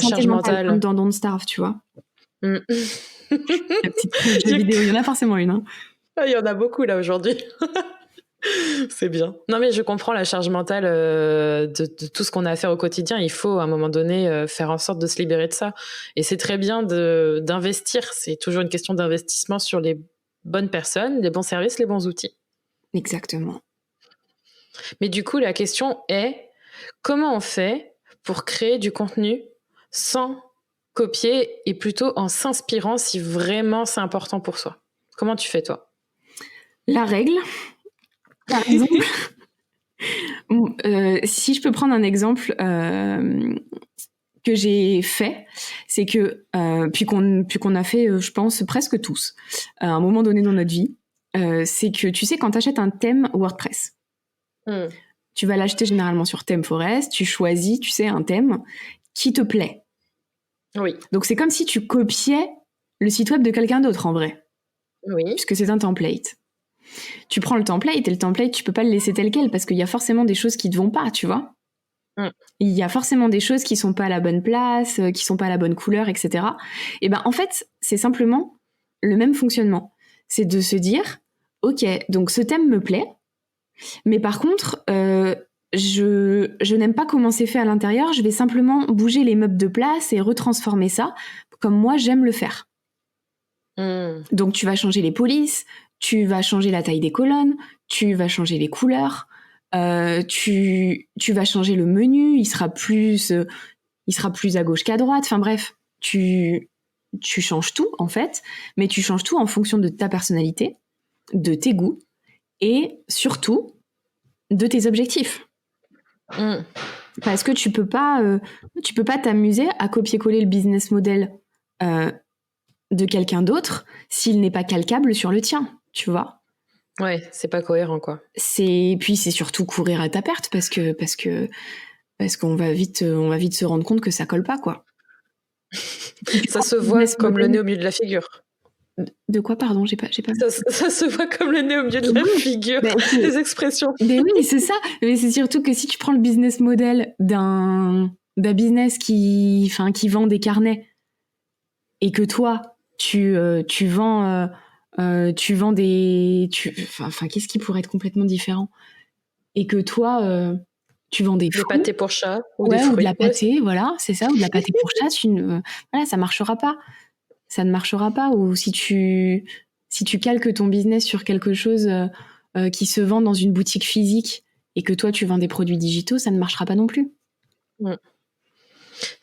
charge mentale, comme dans Don't Starve, tu vois. La petite jeu vidéo, il y en a forcément une, hein. Il y en a beaucoup là aujourd'hui. C'est bien. Non, mais je comprends la charge mentale de tout ce qu'on a à faire au quotidien. Il faut à un moment donné faire en sorte de se libérer de ça, et c'est très bien d'investir. C'est toujours une question d'investissement sur les bonnes personnes, les bons services, les bons outils. Exactement. Mais du coup, la question est, comment on fait pour créer du contenu sans copier, et plutôt en s'inspirant si vraiment c'est important pour soi? Comment tu fais, toi? La règle, par exemple, si je peux prendre un exemple que j'ai fait, c'est que puis qu'on a fait, je pense, presque tous, à un moment donné dans notre vie, c'est que tu sais, quand tu achètes un thème WordPress, tu vas l'acheter généralement sur ThemeForest, tu choisis, tu sais, un thème qui te plaît. Oui. Donc c'est comme si tu copiais le site web de quelqu'un d'autre en vrai. Oui. Puisque c'est un template. Tu prends le template, et le template, tu peux pas le laisser tel quel parce qu'il y a forcément des choses qui te vont pas, tu vois. Mm. Il y a forcément des choses qui sont pas à la bonne place, qui sont pas à la bonne couleur, etc. Et ben en fait, c'est simplement le même fonctionnement. C'est de se dire, ok, donc ce thème me plaît, mais par contre, je n'aime pas comment c'est fait à l'intérieur. Je vais simplement bouger les meubles de place et retransformer ça comme moi j'aime le faire. Donc tu vas changer les polices, tu vas changer la taille des colonnes, tu vas changer les couleurs, tu vas changer le menu, il sera plus à gauche qu'à droite. Enfin bref, tu changes tout en fait, mais tu changes tout en fonction de ta personnalité, de tes goûts et surtout de tes objectifs. Parce que tu peux pas t'amuser à copier-coller le business model de quelqu'un d'autre s'il n'est pas calcable sur le tien, tu vois. Ouais, c'est pas cohérent, quoi. Puis c'est surtout courir à ta perte parce qu'on va vite se rendre compte que ça colle pas, quoi. Ça se voit comme le nez au milieu de la figure. De quoi, pardon, j'ai pas. Ça se voit comme le nez au milieu de la figure, les expressions. Mais oui, c'est ça. Mais c'est surtout que si tu prends le business model d'un business qui vend des carnets et que toi tu vends des qu'est-ce qui pourrait être complètement différent et que toi tu vends des pâtés pour chat ou des fruits, ou de la pâtée, voilà, c'est ça, ou de la pâtée pour chat, voilà, ça marchera pas. Ça ne marchera pas. Ou si tu calques ton business sur quelque chose qui se vend dans une boutique physique et que toi tu vends des produits digitaux, ça ne marchera pas non plus.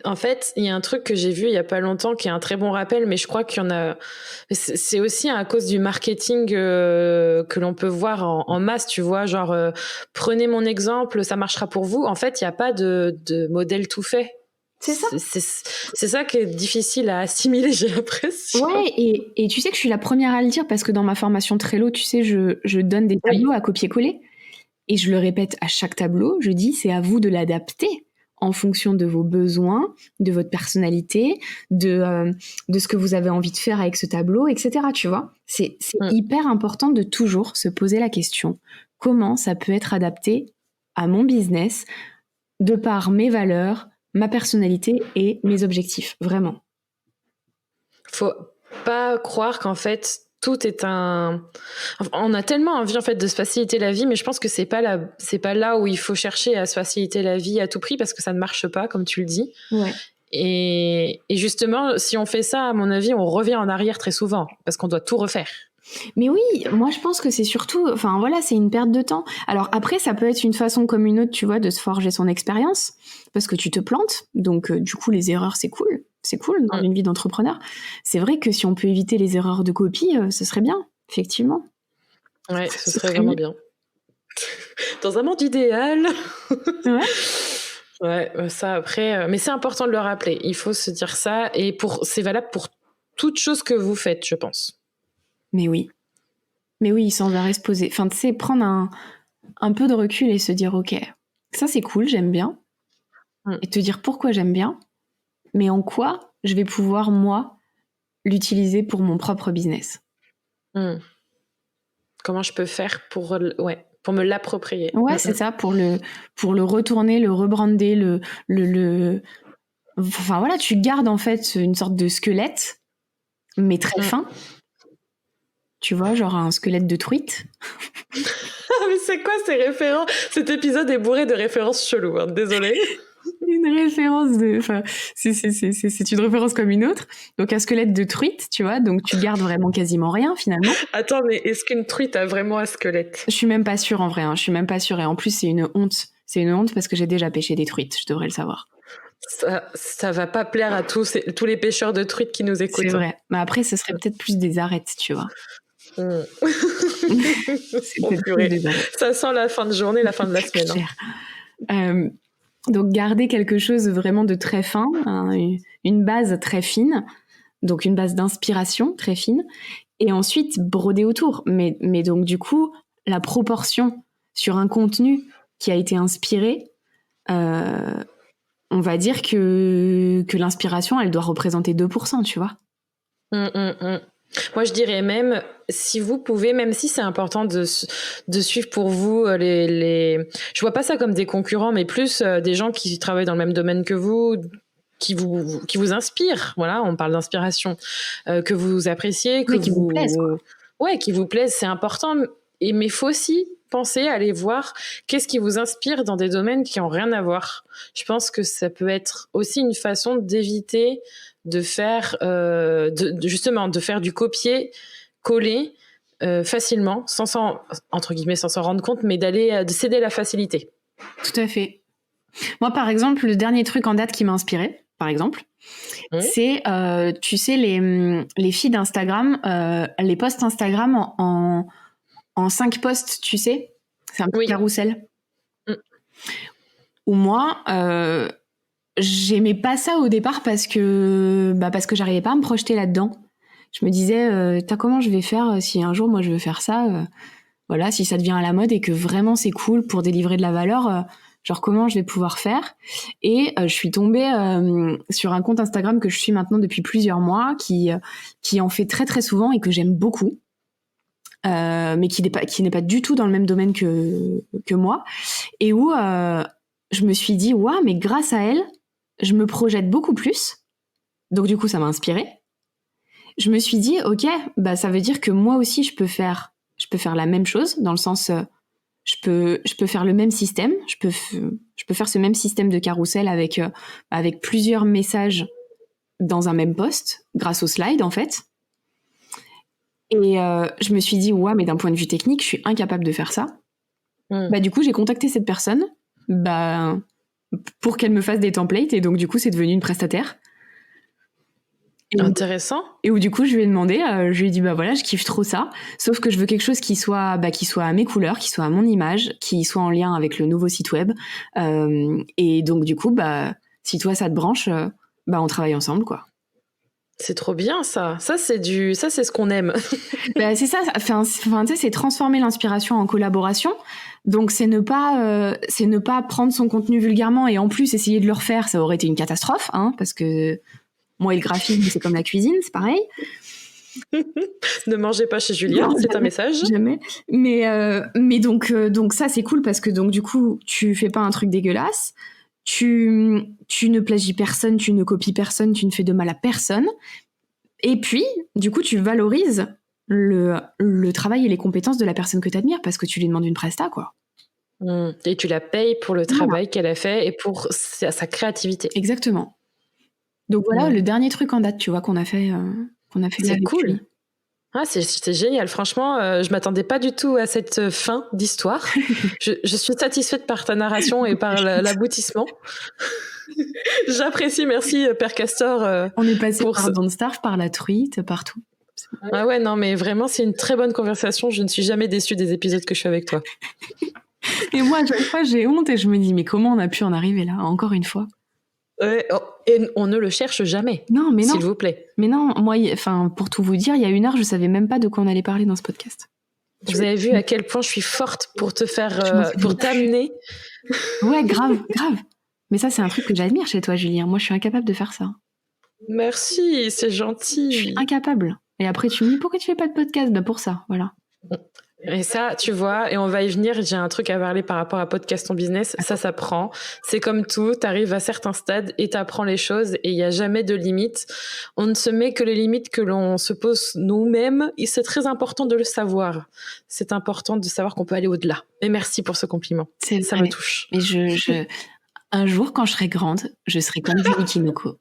En fait, il y a un truc que j'ai vu il y a pas longtemps qui est un très bon rappel, mais je crois qu'il y en a. C'est aussi à cause du marketing que l'on peut voir en masse, tu vois, genre prenez mon exemple, ça marchera pour vous. En fait, il n'y a pas de modèle tout fait. C'est ça. C'est ça qui est difficile à assimiler, j'ai l'impression. Ouais, et tu sais que je suis la première à le dire parce que dans ma formation Trello, tu sais, je donne des tableaux à copier-coller et je le répète à chaque tableau, je dis c'est à vous de l'adapter en fonction de vos besoins, de votre personnalité, de ce que vous avez envie de faire avec ce tableau, etc. Tu vois, c'est hyper important de toujours se poser la question comment ça peut être adapté à mon business de par mes valeurs, ma personnalité et mes objectifs, vraiment. Faut pas croire qu'en fait tout est on a tellement envie en fait de se faciliter la vie, mais je pense que c'est pas là où il faut chercher à se faciliter la vie à tout prix parce que ça ne marche pas, comme tu le dis. Ouais. Et justement, si on fait ça, à mon avis, on revient en arrière très souvent parce qu'on doit tout refaire. Mais oui, moi je pense que c'est surtout, c'est une perte de temps. Alors après, ça peut être une façon comme une autre, tu vois, de se forger son expérience, parce que tu te plantes, donc du coup les erreurs c'est cool dans une vie d'entrepreneur. C'est vrai que si on peut éviter les erreurs de copie, ce serait bien, effectivement. Ouais, ce serait vraiment bien. Dans un monde idéal. Ouais, ça après, mais c'est important de le rappeler. Il faut se dire ça, et c'est valable pour toute chose que vous faites, je pense. Mais oui, sans arrêt se poser. Enfin, tu sais, prendre un peu de recul et se dire, ok, ça c'est cool, j'aime bien. Et te dire pourquoi j'aime bien, mais en quoi je vais pouvoir, moi, l'utiliser pour mon propre business. Comment je peux faire pour me l'approprier. Ouais, c'est ça, pour le retourner, le rebrander, Enfin voilà, tu gardes en fait une sorte de squelette, mais très fin. Tu vois, genre un squelette de truite. Mais c'est quoi ces références ? Cet épisode est bourré de références cheloues, hein, désolée. Une référence c'est une référence comme une autre. Donc un squelette de truite, tu vois, donc tu gardes vraiment quasiment rien finalement. Attends, mais est-ce qu'une truite a vraiment un squelette ? Je suis même pas sûre en vrai, je suis même pas sûre, et en plus c'est une honte. C'est une honte parce que j'ai déjà pêché des truites, je devrais le savoir. Ça va pas plaire à tous les pêcheurs de truites qui nous écoutent. C'est vrai, mais après ce serait peut-être plus des arêtes, tu vois. Ça sent la fin de journée, la fin de la semaine. Donc garder quelque chose vraiment de très fin, une base très fine, donc une base d'inspiration très fine, et ensuite broder autour. Mais donc du coup, la proportion sur un contenu qui a été inspiré, on va dire que l'inspiration, elle doit représenter 2%, tu vois. Moi, je dirais même, si vous pouvez, même si c'est important de suivre pour vous je vois pas ça comme des concurrents, mais plus des gens qui travaillent dans le même domaine que vous, qui vous inspirent. Voilà, on parle d'inspiration, que vous appréciez, qui vous plaisent, quoi. Ouais, qui vous plaisent, c'est important. Mais il faut aussi penser à aller voir qu'est-ce qui vous inspire dans des domaines qui ont rien à voir. Je pense que ça peut être aussi une façon d'éviter de faire justement de faire du copier-coller facilement, entre guillemets sans s'en rendre compte, mais de céder la facilité. Tout à fait. Moi, par exemple, le dernier truc en date qui m'a inspiré, par exemple, c'est, tu sais, les filles d'Instagram, les posts Instagram en 5 posts, tu sais, c'est un peu carrousel. Ou moi, j'aimais pas ça au départ parce que j'arrivais pas à me projeter là-dedans. Je me disais, comment je vais faire si un jour moi je veux faire ça, voilà, si ça devient à la mode et que vraiment c'est cool pour délivrer de la valeur, genre comment je vais pouvoir faire. Et je suis tombée sur un compte Instagram que je suis maintenant depuis plusieurs mois qui en fait très très souvent et que j'aime beaucoup. Mais qui n'est pas du tout dans le même domaine que moi, et où je me suis dit waouh, mais grâce à elle je me projette beaucoup plus, donc du coup ça m'a inspirée. Je me suis dit ok, bah ça veut dire que moi aussi je peux faire la même chose, dans le sens je peux faire le même système, je peux faire ce même système de carrousel avec plusieurs messages dans un même post grâce au slide en fait. Et je me suis dit, ouais, mais d'un point de vue technique, je suis incapable de faire ça. Bah, du coup, j'ai contacté cette personne pour qu'elle me fasse des templates. Et donc, du coup, c'est devenu une prestataire. Intéressant. Et où, du coup, je lui ai demandé, je lui ai dit, bah voilà, je kiffe trop ça. Sauf que je veux quelque chose qui soit à mes couleurs, qui soit à mon image, qui soit en lien avec le nouveau site web. Et donc, du coup, si toi, ça te branche, on travaille ensemble, quoi. C'est trop bien ça. Ça c'est ce qu'on aime. C'est ça. Enfin, tu sais, c'est transformer l'inspiration en collaboration. Donc c'est ne pas prendre son contenu vulgairement et en plus essayer de le refaire. Ça aurait été une catastrophe, hein, parce que moi et le graphisme c'est comme la cuisine, c'est pareil. Ne mangez pas chez Julia, c'est jamais, un message. Jamais. Mais donc ça c'est cool parce que donc du coup tu fais pas un truc dégueulasse. Tu ne plagies personne, tu ne copies personne, tu ne fais de mal à personne. Et puis, du coup, tu valorises le travail et les compétences de la personne que tu admires parce que tu lui demandes une presta, quoi. Et tu la payes pour le travail qu'elle a fait et pour sa créativité. Exactement. Donc voilà, le dernier truc en date, tu vois, qu'on a fait c'est cool. Lui. Ah, c'est génial. Franchement, je m'attendais pas du tout à cette fin d'histoire. je suis satisfaite par ta narration et par l'aboutissement. J'apprécie, merci Père Castor. On est passé par Don't Starve, par la truite, partout. Ah ouais, non, mais vraiment, c'est une très bonne conversation. Je ne suis jamais déçue des épisodes que je fais avec toi. Et moi, à chaque fois, j'ai honte et je me dis, mais comment on a pu en arriver là, encore une fois? Et on ne le cherche jamais. Non, mais non. S'il vous plaît. Mais non, moi, pour tout vous dire, il y a 1 heure, je savais même pas de quoi on allait parler dans ce podcast. Vous avez vu à quel point je suis forte pour te faire, pour t'amener. Ouais, grave. Mais ça, c'est un truc que j'admire chez toi, Julien. Moi, je suis incapable de faire ça. Merci, c'est gentil. Je suis incapable. Et après, tu me dis, pourquoi tu fais pas de podcast? Pour ça, voilà. Et ça, tu vois, et on va y venir, j'ai un truc à parler par rapport à Podcast Ton Business, ça prend. C'est comme tout, t'arrives à certains stades et t'apprends les choses et il n'y a jamais de limites. On ne se met que les limites que l'on se pose nous-mêmes et c'est très important de le savoir. C'est important de savoir qu'on peut aller au-delà. Et merci pour ce compliment. Ça me touche. Mais un jour, quand je serai grande, je serai comme Julie Kinoko.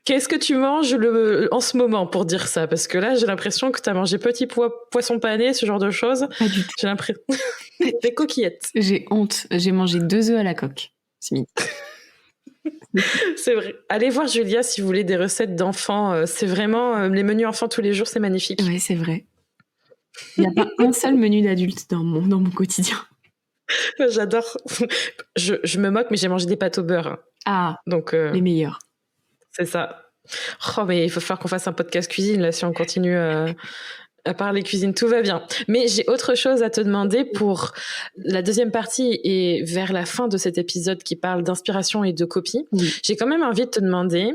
Qu'est-ce que tu manges en ce moment pour dire ça? Parce que là, j'ai l'impression que tu as mangé petit poisson pané, ce genre de choses. Pas du tout. J'ai l'impression... Des coquillettes. J'ai honte. J'ai mangé 2 œufs à la coque ce midi. C'est vrai. Allez voir Julia si vous voulez des recettes d'enfants. C'est vraiment... les menus enfants tous les jours, c'est magnifique. Oui, c'est vrai. Il n'y a pas un seul menu d'adulte dans mon quotidien. J'adore. Je me moque, mais j'ai mangé des pâtes au beurre. Ah, donc, les meilleurs. C'est ça. Oh, mais il faut faire qu'on fasse un podcast cuisine, là, si on continue à parler cuisine. Tout va bien. Mais j'ai autre chose à te demander pour la deuxième partie et vers la fin de cet épisode qui parle d'inspiration et de copie. Oui. J'ai quand même envie de te demander,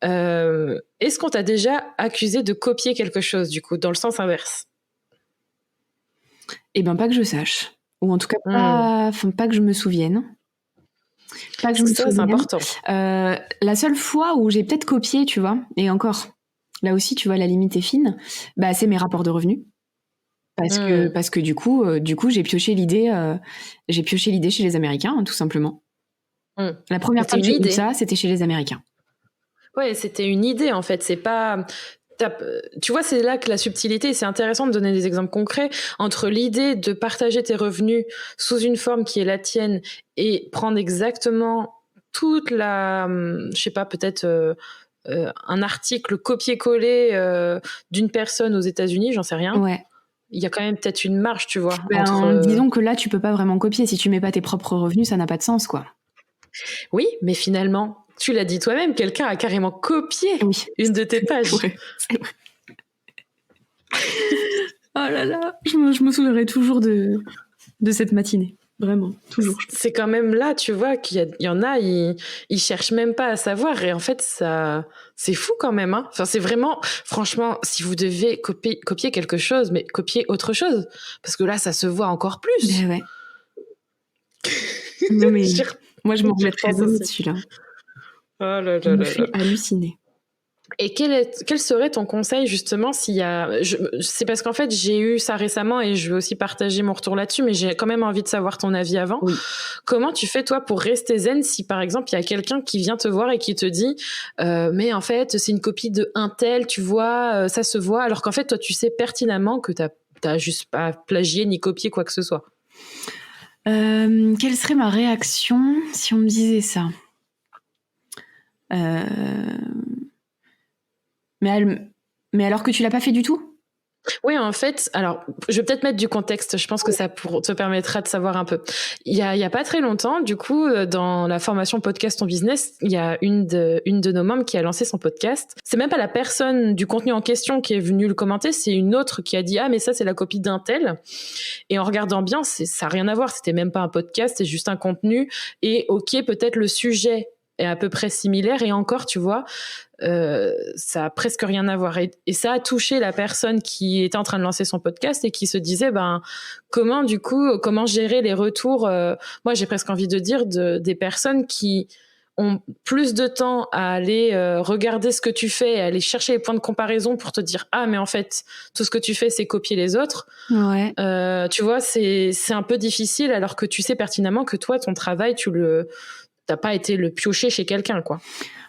Est-ce qu'on t'a déjà accusé de copier quelque chose, du coup, dans le sens inverse? Eh ben, pas que je sache. Ou en tout cas, pas que je me souvienne. Pas que je me Ça, c'est souvienne. important. La seule fois où j'ai peut-être copié, tu vois, et encore, là aussi, tu vois, la limite est fine, bah, c'est mes rapports de revenus. Parce que du coup, j'ai pioché l'idée chez les Américains, hein, tout simplement. La première fois que j'ai vu ça, c'était chez les Américains. Ouais, c'était une idée, en fait. C'est pas... Tu vois, c'est là que la subtilité, c'est intéressant de donner des exemples concrets entre l'idée de partager tes revenus sous une forme qui est la tienne et prendre exactement toute la, je sais pas, peut-être un article copier-coller d'une personne aux États-Unis, j'en sais rien. Ouais. Il y a quand même peut-être une marge, tu vois. Disons que là, tu peux pas vraiment copier. Si tu mets pas tes propres revenus, ça n'a pas de sens, quoi. Oui, mais finalement, tu l'as dit toi-même, quelqu'un a carrément copié une de tes pages. Ouais, c'est vrai. Oh là là, je me souviendrai toujours de cette matinée. Vraiment, toujours. C'est quand même là, tu vois, qu'il y en a, ils cherchent même pas à savoir. Et en fait, ça, c'est fou quand même. Hein. Enfin, c'est vraiment, franchement, si vous devez copier quelque chose, mais copier autre chose. Parce que là, ça se voit encore plus. Mais ouais. Non, mais moi, je m'en remettrai jamais dessus, là. Oh là là je me fais halluciner. Et quel serait ton conseil justement s'il y a... C'est parce qu'en fait j'ai eu ça récemment et je vais aussi partager mon retour là-dessus, mais j'ai quand même envie de savoir ton avis avant. Oui. Comment tu fais toi pour rester zen si par exemple il y a quelqu'un qui vient te voir et qui te dit mais en fait c'est une copie de un tel, tu vois, ça se voit, alors qu'en fait toi tu sais pertinemment que t'as juste pas plagié ni copié quoi que ce soit. Quelle serait ma réaction si on me disait ça? Mais alors que tu l'as pas fait du tout? Oui, en fait, alors, je vais peut-être mettre du contexte. Je pense que ça te permettra de savoir un peu. Il y a pas très longtemps, du coup, dans la formation Podcast ton business, il y a une de nos membres qui a lancé son podcast. C'est même pas la personne du contenu en question qui est venue le commenter, c'est une autre qui a dit ah mais ça c'est la copie d'un tel. Et en regardant bien, ça a rien à voir. C'était même pas un podcast, c'est juste un contenu. Et ok, peut-être le sujet est à peu près similaire et encore, tu vois. Ça a presque rien à voir et ça a touché la personne qui était en train de lancer son podcast et qui se disait comment gérer les retours, moi j'ai presque envie de dire des personnes qui ont plus de temps à aller regarder ce que tu fais, à aller chercher les points de comparaison pour te dire ah mais en fait tout ce que tu fais c'est copier les autres. Ouais. Tu vois, c'est un peu difficile alors que tu sais pertinemment que toi ton travail t'as pas été le piocher chez quelqu'un, quoi.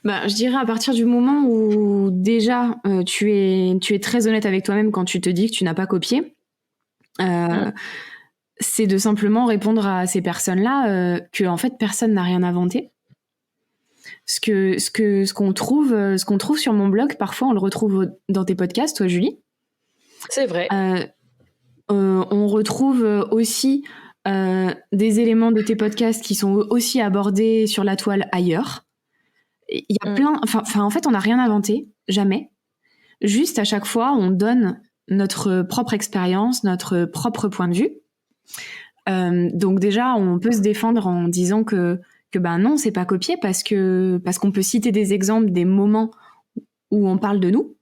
Je dirais à partir du moment où déjà tu es très honnête avec toi-même quand tu te dis que tu n'as pas copié, c'est de simplement répondre à ces personnes-là que en fait personne n'a rien inventé. Ce qu'on trouve sur mon blog, parfois on le retrouve dans tes podcasts, toi Julie. C'est vrai. On retrouve aussi des éléments de tes podcasts qui sont aussi abordés sur la toile ailleurs. Il y a plein... en fait, on n'a rien inventé, jamais. Juste, à chaque fois, on donne notre propre expérience, notre propre point de vue. Donc déjà, on peut se défendre en disant que non, c'est pas copié parce qu'on peut citer des exemples, des moments où on parle de nous.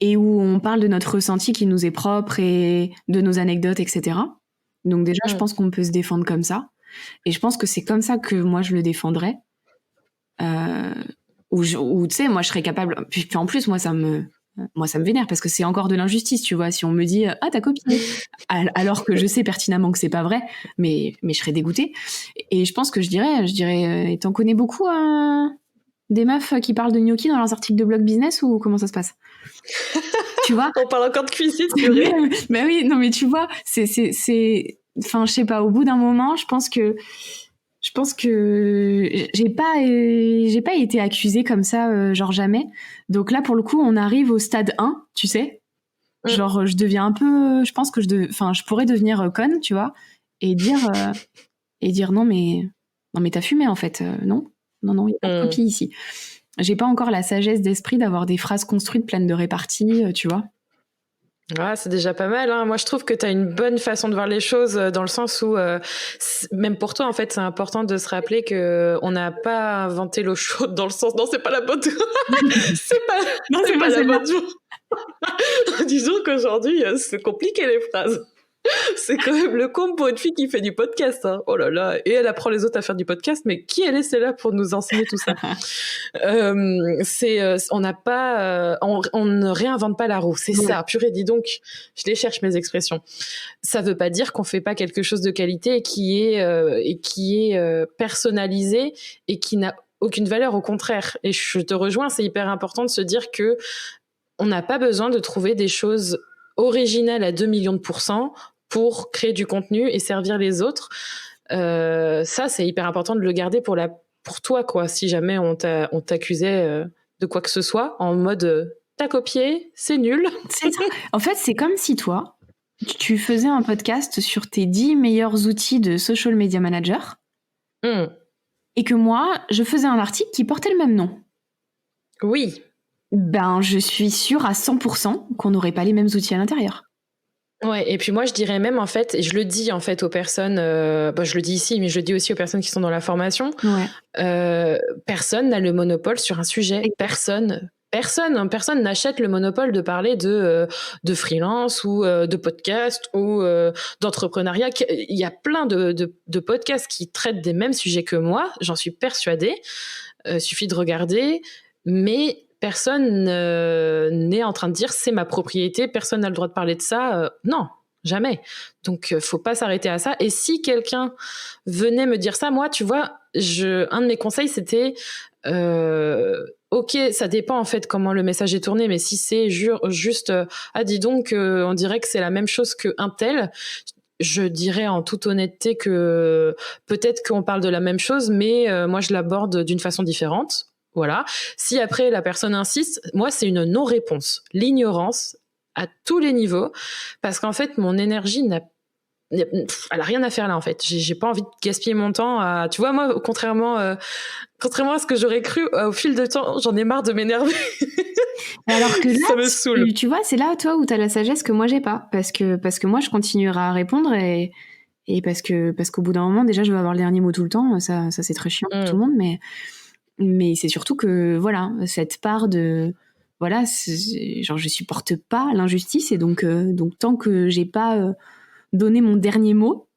Et où on parle de notre ressenti qui nous est propre et de nos anecdotes, etc. Donc déjà, je pense qu'on peut se défendre comme ça. Et je pense que c'est comme ça que moi, je le défendrais. Ou tu sais, moi, je serais capable... Puis en plus, moi, ça me vénère parce que c'est encore de l'injustice, tu vois. Si on me dit « Ah, t'as copié !» alors que je sais pertinemment que c'est pas vrai, mais je serais dégoûtée. Et je pense que je dirais t'en connais beaucoup des meufs qui parlent de gnocchi dans leurs articles de blog business ou comment ça se passe? Tu vois? On parle encore de cuisine, c'est vrai. Mais oui, non, mais tu vois, c'est, enfin, je sais pas, au bout d'un moment, je pense que j'ai pas été accusée comme ça, genre jamais. Donc là, pour le coup, on arrive au stade 1, tu sais. Genre, je deviens un peu, je pense que je pourrais devenir conne, tu vois, et dire non, mais t'as fumé, en fait, non, il n'y a pas de copie ici. J'ai pas encore la sagesse d'esprit d'avoir des phrases construites pleines de réparties, tu vois. Ah, c'est déjà pas mal, hein. Moi, je trouve que tu as une bonne façon de voir les choses dans le sens où, même pour toi, en fait, c'est important de se rappeler que on n'a pas inventé l'eau chaude dans le sens. Non, c'est pas la bonne. c'est pas, Non, c'est pas la celle-là. bonne jour. Disons qu'aujourd'hui, c'est compliqué les phrases. C'est quand même le comble pour une fille qui fait du podcast, hein. Oh là là. Et elle apprend les autres à faire du podcast, mais qui elle est celle-là pour nous enseigner tout ça? On n'a pas, on ne réinvente pas la roue. C'est ça. Purée, dis donc. Je les cherche, mes expressions. Ça veut pas dire qu'on fait pas quelque chose de qualité et qui est personnalisé et qui n'a aucune valeur, au contraire. Et je te rejoins, c'est hyper important de se dire que on n'a pas besoin de trouver des choses originales à 2 millions de % pour créer du contenu et servir les autres. Ça, c'est hyper important de le garder pour toi, quoi. Si jamais on t'accusait de quoi que ce soit, en mode t'as copié, c'est nul. C'est ça. En fait, c'est comme si toi, tu faisais un podcast sur tes 10 meilleurs outils de social media manager et que moi, je faisais un article qui portait le même nom. Oui. Ben, je suis sûre à 100% qu'on n'aurait pas les mêmes outils à l'intérieur. Ouais, et puis moi je dirais même en fait, et je le dis en fait aux personnes, je le dis ici, mais je le dis aussi aux personnes qui sont dans la formation, personne n'a le monopole sur un sujet. Personne n'achète le monopole de parler de freelance ou de podcast ou d'entrepreneuriat. Il y a plein de podcasts qui traitent des mêmes sujets que moi, j'en suis persuadée. Suffit de regarder, mais personne n'est en train de dire c'est ma propriété, personne n'a le droit de parler de ça. Non, jamais. Donc, faut pas s'arrêter à ça. Et si quelqu'un venait me dire ça, moi, tu vois, un de mes conseils, c'était ok, ça dépend en fait comment le message est tourné, mais si c'est juste dis donc, on dirait que c'est la même chose qu'un tel. Je dirais en toute honnêteté que peut-être qu'on parle de la même chose, mais moi je l'aborde d'une façon différente. Voilà. Si après la personne insiste, moi c'est une non-réponse. L'ignorance à tous les niveaux, parce qu'en fait mon énergie elle a rien à faire là en fait. J'ai pas envie de gaspiller mon temps à, tu vois, moi contrairement à ce que j'aurais cru, au fil de temps, j'en ai marre de m'énerver. Alors que là, ça me saoule. Tu vois, c'est là toi où t'as la sagesse que moi j'ai pas, parce que moi je continuerai à répondre et parce qu'au bout d'un moment déjà je vais avoir le dernier mot tout le temps. Ça c'est très chiant pour tout le monde, mais c'est surtout que voilà, cette part de voilà, genre je supporte pas l'injustice et donc tant que j'ai pas donné mon dernier mot,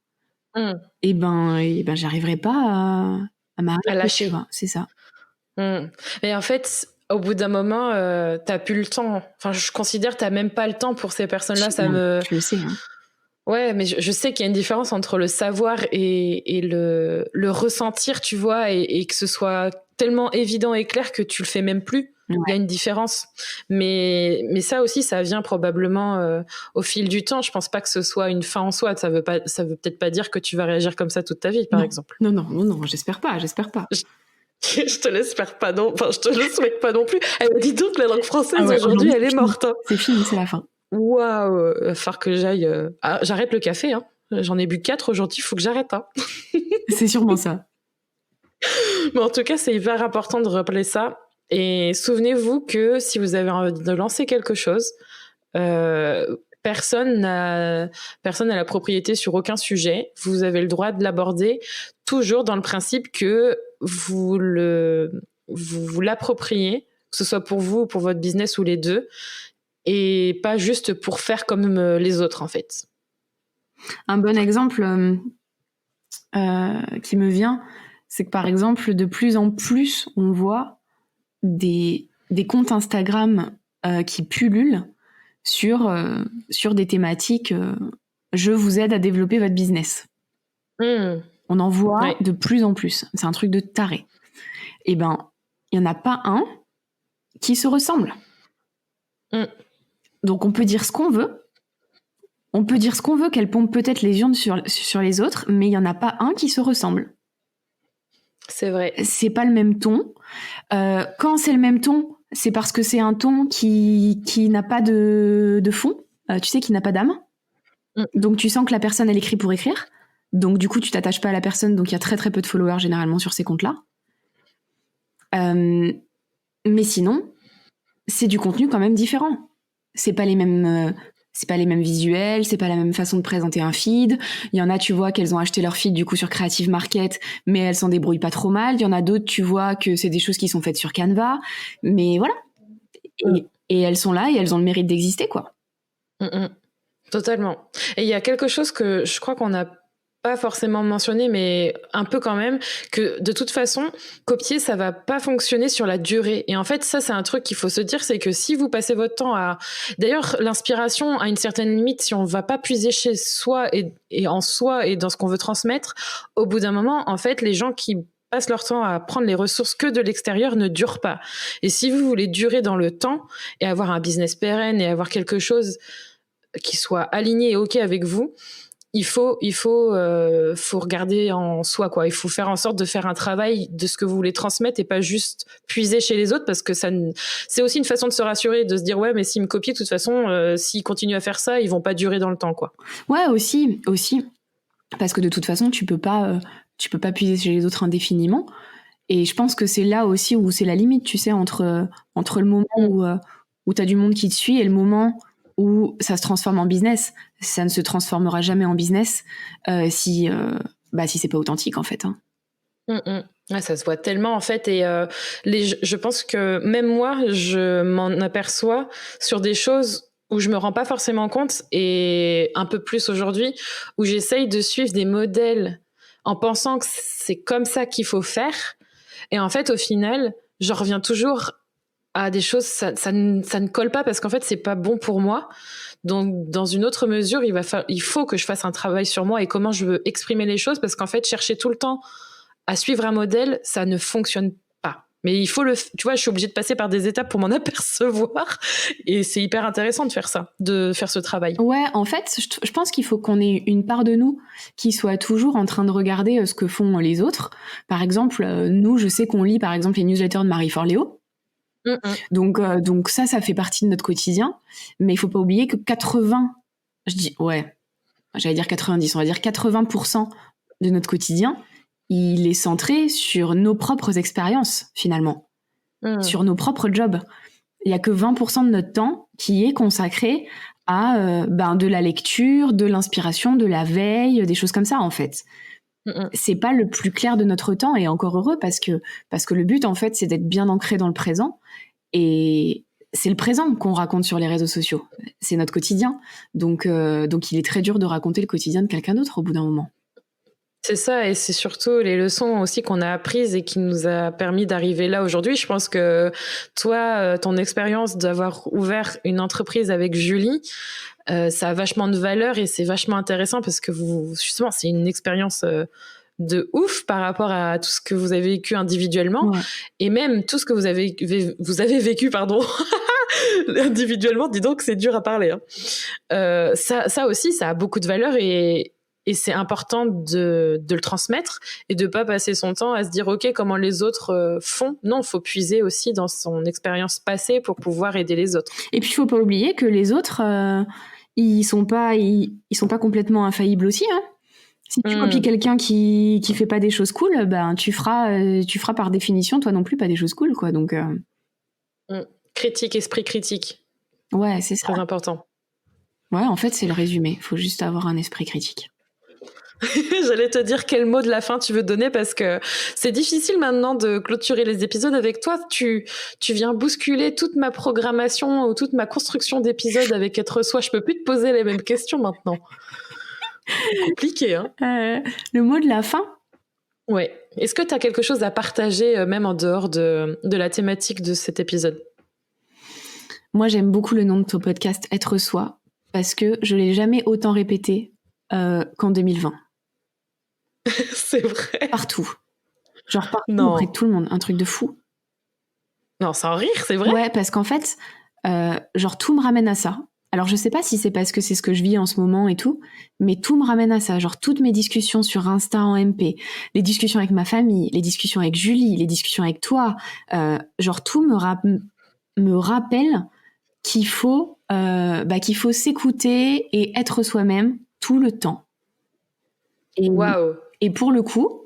et ben j'arriverai pas à m'arrêter, à lâcher. tu vois, c'est ça. Mais en fait, au bout d'un moment, t'as plus le temps. Enfin, je considère que t'as même pas le temps pour ces personnes-là. Je le sais. Hein. Ouais, mais je sais qu'il y a une différence entre le savoir et le ressentir, tu vois, et que ce soit tellement évident et clair que tu le fais même plus. Ouais. Il y a une différence. Mais ça aussi, ça vient probablement au fil du temps. Je pense pas que ce soit une fin en soi. Ça veut peut-être pas dire que tu vas réagir comme ça toute ta vie, par exemple. Non, j'espère pas. Je te l'espère pas non. Enfin, je te le souhaite pas non plus. Elle m'a dit donc la langue française aujourd'hui, elle est morte. Hein. C'est fini, c'est la fin. Waouh, il va falloir que j'aille. J'arrête le café. Hein. J'en ai bu 4 aujourd'hui. Il faut que j'arrête. Hein. C'est sûrement ça. Mais en tout cas, c'est hyper important de rappeler ça. Et souvenez-vous que si vous avez envie de lancer quelque chose, personne n'a la propriété sur aucun sujet. Vous avez le droit de l'aborder toujours dans le principe que vous l'appropriez, que ce soit pour vous ou pour votre business ou les deux, et pas juste pour faire comme les autres en fait. Un bon exemple qui me vient, c'est que par exemple, de plus en plus, on voit des comptes Instagram qui pullulent sur des thématiques je vous aide à développer votre business. On en voit de plus en plus. C'est un truc de taré. Et ben, il n'y en a pas un qui se ressemble. Donc on peut dire ce qu'on veut. On peut dire ce qu'on veut, qu'elles pompent peut-être les urnes sur les autres, mais il n'y en a pas un qui se ressemble. C'est vrai. C'est pas le même ton. Quand c'est le même ton, c'est parce que c'est un ton qui n'a pas de fond, tu sais, qui n'a pas d'âme. Donc tu sens que la personne, elle écrit pour écrire. Donc du coup, tu t'attaches pas à la personne, donc il y a très très peu de followers généralement sur ces comptes-là. Mais sinon, c'est du contenu quand même différent. C'est pas les mêmes C'est pas les mêmes visuels, c'est pas la même façon de présenter un feed. Il y en a, tu vois, qu'elles ont acheté leur feed du coup sur Creative Market, mais elles s'en débrouillent pas trop mal. Il y en a d'autres, tu vois, que c'est des choses qui sont faites sur Canva. Mais voilà. Et elles sont là et elles ont le mérite d'exister, quoi. Totalement. Et il y a quelque chose que je crois qu'on n'a pas forcément mentionné, mais un peu quand même, que de toute façon, copier, ça va pas fonctionner sur la durée. Et en fait, ça, c'est un truc qu'il faut se dire, c'est que si vous passez votre temps à... D'ailleurs, l'inspiration, à une certaine limite, si on va pas puiser chez soi et en soi et dans ce qu'on veut transmettre, au bout d'un moment, en fait, les gens qui passent leur temps à prendre les ressources que de l'extérieur ne durent pas. Et si vous voulez durer dans le temps et avoir un business pérenne et avoir quelque chose qui soit aligné et OK avec vous, il faut regarder en soi, quoi. Il faut faire en sorte de faire un travail de ce que vous voulez transmettre et pas juste puiser chez les autres, parce que c'est aussi une façon de se rassurer, de se dire ouais, mais s'ils me copient, de toute façon, s'ils continuent à faire ça, ils vont pas durer dans le temps, quoi. Ouais, aussi, parce que de toute façon, tu peux pas puiser chez les autres indéfiniment. Et je pense que c'est là aussi où c'est la limite, tu sais, entre le moment où t'as du monde qui te suit et le moment où ça se transforme en business. Ça ne se transformera jamais en business si c'est pas authentique, en fait. Ouais, ça se voit tellement, en fait. Et je pense que même moi, je m'en aperçois sur des choses où je me rends pas forcément compte, et un peu plus aujourd'hui, où j'essaye de suivre des modèles en pensant que c'est comme ça qu'il faut faire. Et en fait, au final, je reviens toujours à des choses, ça ne colle pas, parce qu'en fait, c'est pas bon pour moi. Donc, dans une autre mesure, il faut que je fasse un travail sur moi et comment je veux exprimer les choses, parce qu'en fait, chercher tout le temps à suivre un modèle, ça ne fonctionne pas. Mais tu vois, je suis obligée de passer par des étapes pour m'en apercevoir, et c'est hyper intéressant de faire ça, de faire ce travail. Ouais, en fait, je pense qu'il faut qu'on ait une part de nous qui soit toujours en train de regarder ce que font les autres. Par exemple, nous, je sais qu'on lit par exemple les newsletters de Marie Forleo. Donc ça fait partie de notre quotidien, mais il faut pas oublier que 90, on va dire 80% de notre quotidien, il est centré sur nos propres expériences, finalement, sur nos propres jobs. Il y a que 20% de notre temps qui est consacré à de la lecture, de l'inspiration, de la veille, des choses comme ça, en fait. C'est pas le plus clair de notre temps, et encore heureux, parce que le but, en fait, c'est d'être bien ancré dans le présent. Et c'est le présent qu'on raconte sur les réseaux sociaux. C'est notre quotidien. Donc il est très dur de raconter le quotidien de quelqu'un d'autre au bout d'un moment. C'est ça, et c'est surtout les leçons aussi qu'on a apprises et qui nous a permis d'arriver là aujourd'hui. Je pense que toi, ton expérience d'avoir ouvert une entreprise avec Julie, ça a vachement de valeur, et c'est vachement intéressant, parce que justement, c'est une expérience de ouf par rapport à tout ce que vous avez vécu individuellement, et même tout ce que vous avez vécu, pardon, individuellement. Dis donc, c'est dur à parler. Ça aussi, ça a beaucoup de valeur, et c'est important de le transmettre, et de pas passer son temps à se dire ok, comment les autres font. Non, il faut puiser aussi dans son expérience passée pour pouvoir aider les autres. Et puis il faut pas oublier que les autres ils sont pas complètement infaillibles aussi, hein. Si tu copies quelqu'un qui fait pas des choses cool, tu feras par définition toi non plus pas des choses cool, quoi. Donc esprit critique. Ouais, c'est ça. Très important. Ouais, en fait, c'est le résumé. Faut juste avoir un esprit critique. J'allais te dire quel mot de la fin tu veux donner, parce que c'est difficile maintenant de clôturer les épisodes avec toi. Tu viens bousculer toute ma programmation ou toute ma construction d'épisodes avec Être Soi. Je peux plus te poser les mêmes questions maintenant. C'est compliqué, hein. Le mot de la fin ? Ouais. Est-ce que tu as quelque chose à partager, même en dehors de la thématique de cet épisode ? Moi, j'aime beaucoup le nom de ton podcast, Être Soi, parce que je l'ai jamais autant répété qu'en 2020. C'est vrai. Partout. Genre partout, auprès de tout le monde. Un truc de fou. Non, sans rire, c'est vrai. Ouais, parce qu'en fait, tout me ramène à ça. Alors, je sais pas si c'est parce que c'est ce que je vis en ce moment et tout, mais tout me ramène à ça. Genre, toutes mes discussions sur Insta en MP, les discussions avec ma famille, les discussions avec Julie, les discussions avec toi, tout me rappelle qu'il faut s'écouter et être soi-même tout le temps. Waouh. Et pour le coup,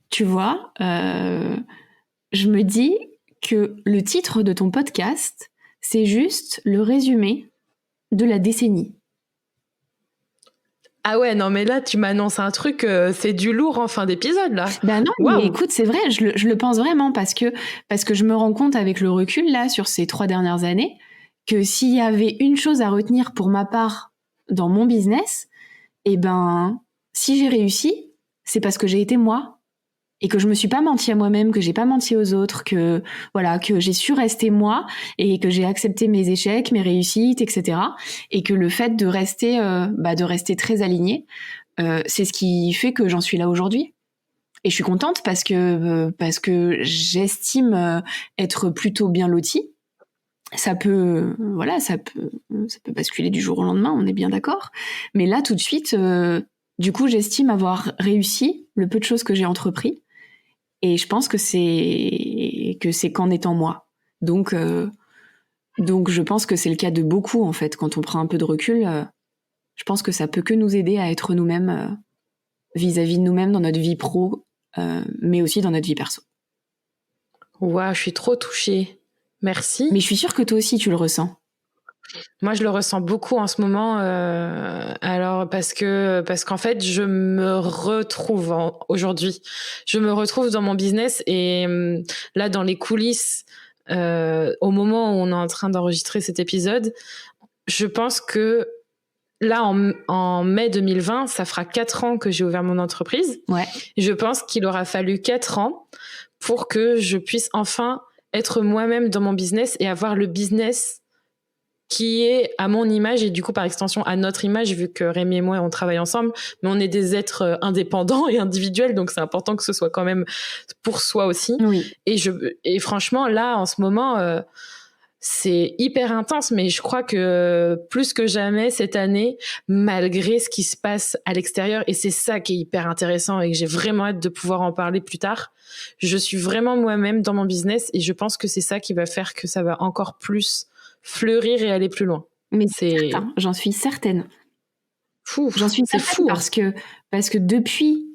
tu vois, je me dis que le titre de ton podcast, c'est juste le résumé de la décennie. Ah ouais, non, mais là, tu m'annonces un truc, c'est du lourd en fin d'épisode, là. Ben non, Waouh. mais écoute, c'est vrai, je le pense vraiment parce que je me rends compte avec le recul, là, sur ces 3 dernières années, que s'il y avait une chose à retenir pour ma part dans mon business, eh ben, si j'ai réussi, c'est parce que j'ai été moi. Et que je me suis pas menti à moi-même, que j'ai pas menti aux autres, que voilà, que j'ai su rester moi et que j'ai accepté mes échecs, mes réussites, etc. Et que le fait de rester très alignée, c'est ce qui fait que j'en suis là aujourd'hui. Et je suis contente parce que j'estime être plutôt bien lotie. Ça peut basculer du jour au lendemain, on est bien d'accord. Mais là, tout de suite, du coup, j'estime avoir réussi le peu de choses que j'ai entrepris. Et je pense que c'est qu'en étant moi. Donc je pense que c'est le cas de beaucoup, en fait. Quand on prend un peu de recul, je pense que ça peut que nous aider à être nous-mêmes vis-à-vis de nous-mêmes dans notre vie pro, mais aussi dans notre vie perso. Waouh, je suis trop touchée. Merci. Mais je suis sûre que toi aussi, tu le ressens. Moi, je le ressens beaucoup en ce moment. Alors, parce qu'en fait, je me retrouve aujourd'hui. Je me retrouve dans mon business et là, dans les coulisses, au moment où on est en train d'enregistrer cet épisode, je pense que là, en mai 2020, ça fera 4 ans que j'ai ouvert mon entreprise. Ouais. Je pense qu'il aura fallu 4 ans pour que je puisse enfin être moi-même dans mon business et avoir le business qui est à mon image et du coup par extension à notre image, vu que Rémi et moi on travaille ensemble, mais on est des êtres indépendants et individuels, donc c'est important que ce soit quand même pour soi aussi. Oui. Et franchement là en ce moment c'est hyper intense, mais je crois que plus que jamais cette année, malgré ce qui se passe à l'extérieur, et c'est ça qui est hyper intéressant et que j'ai vraiment hâte de pouvoir en parler plus tard, je suis vraiment moi-même dans mon business et je pense que c'est ça qui va faire que ça va encore plus fleurir et aller plus loin. Mais c'est certain, j'en suis certaine. Fou, j'en suis certaine fou, parce que depuis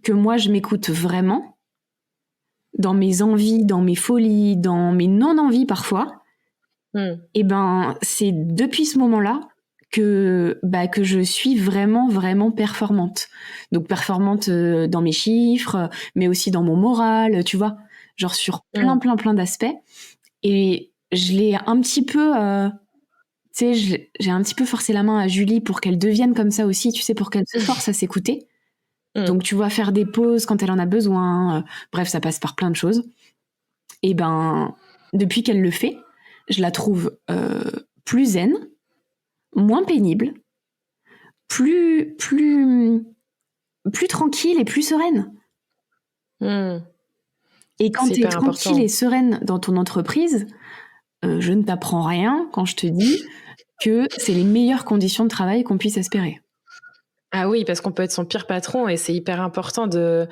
que moi je m'écoute vraiment, dans mes envies, dans mes folies, dans mes non-envies parfois, et ben c'est depuis ce moment-là que je suis vraiment vraiment performante. Donc performante dans mes chiffres, mais aussi dans mon moral, tu vois, genre sur plein d'aspects. Et je l'ai un petit peu tu sais, j'ai un petit peu forcé la main à Julie pour qu'elle devienne comme ça aussi, tu sais, pour qu'elle se force à s'écouter. Donc, tu vois, faire des pauses quand elle en a besoin. Bref, ça passe par plein de choses. Et ben, depuis qu'elle le fait, je la trouve plus zen, moins pénible, plus tranquille et plus sereine. Et quand tu es tranquille et sereine dans ton entreprise, je ne t'apprends rien quand je te dis que c'est les meilleures conditions de travail qu'on puisse espérer. Ah oui, parce qu'on peut être son pire patron et c'est hyper important de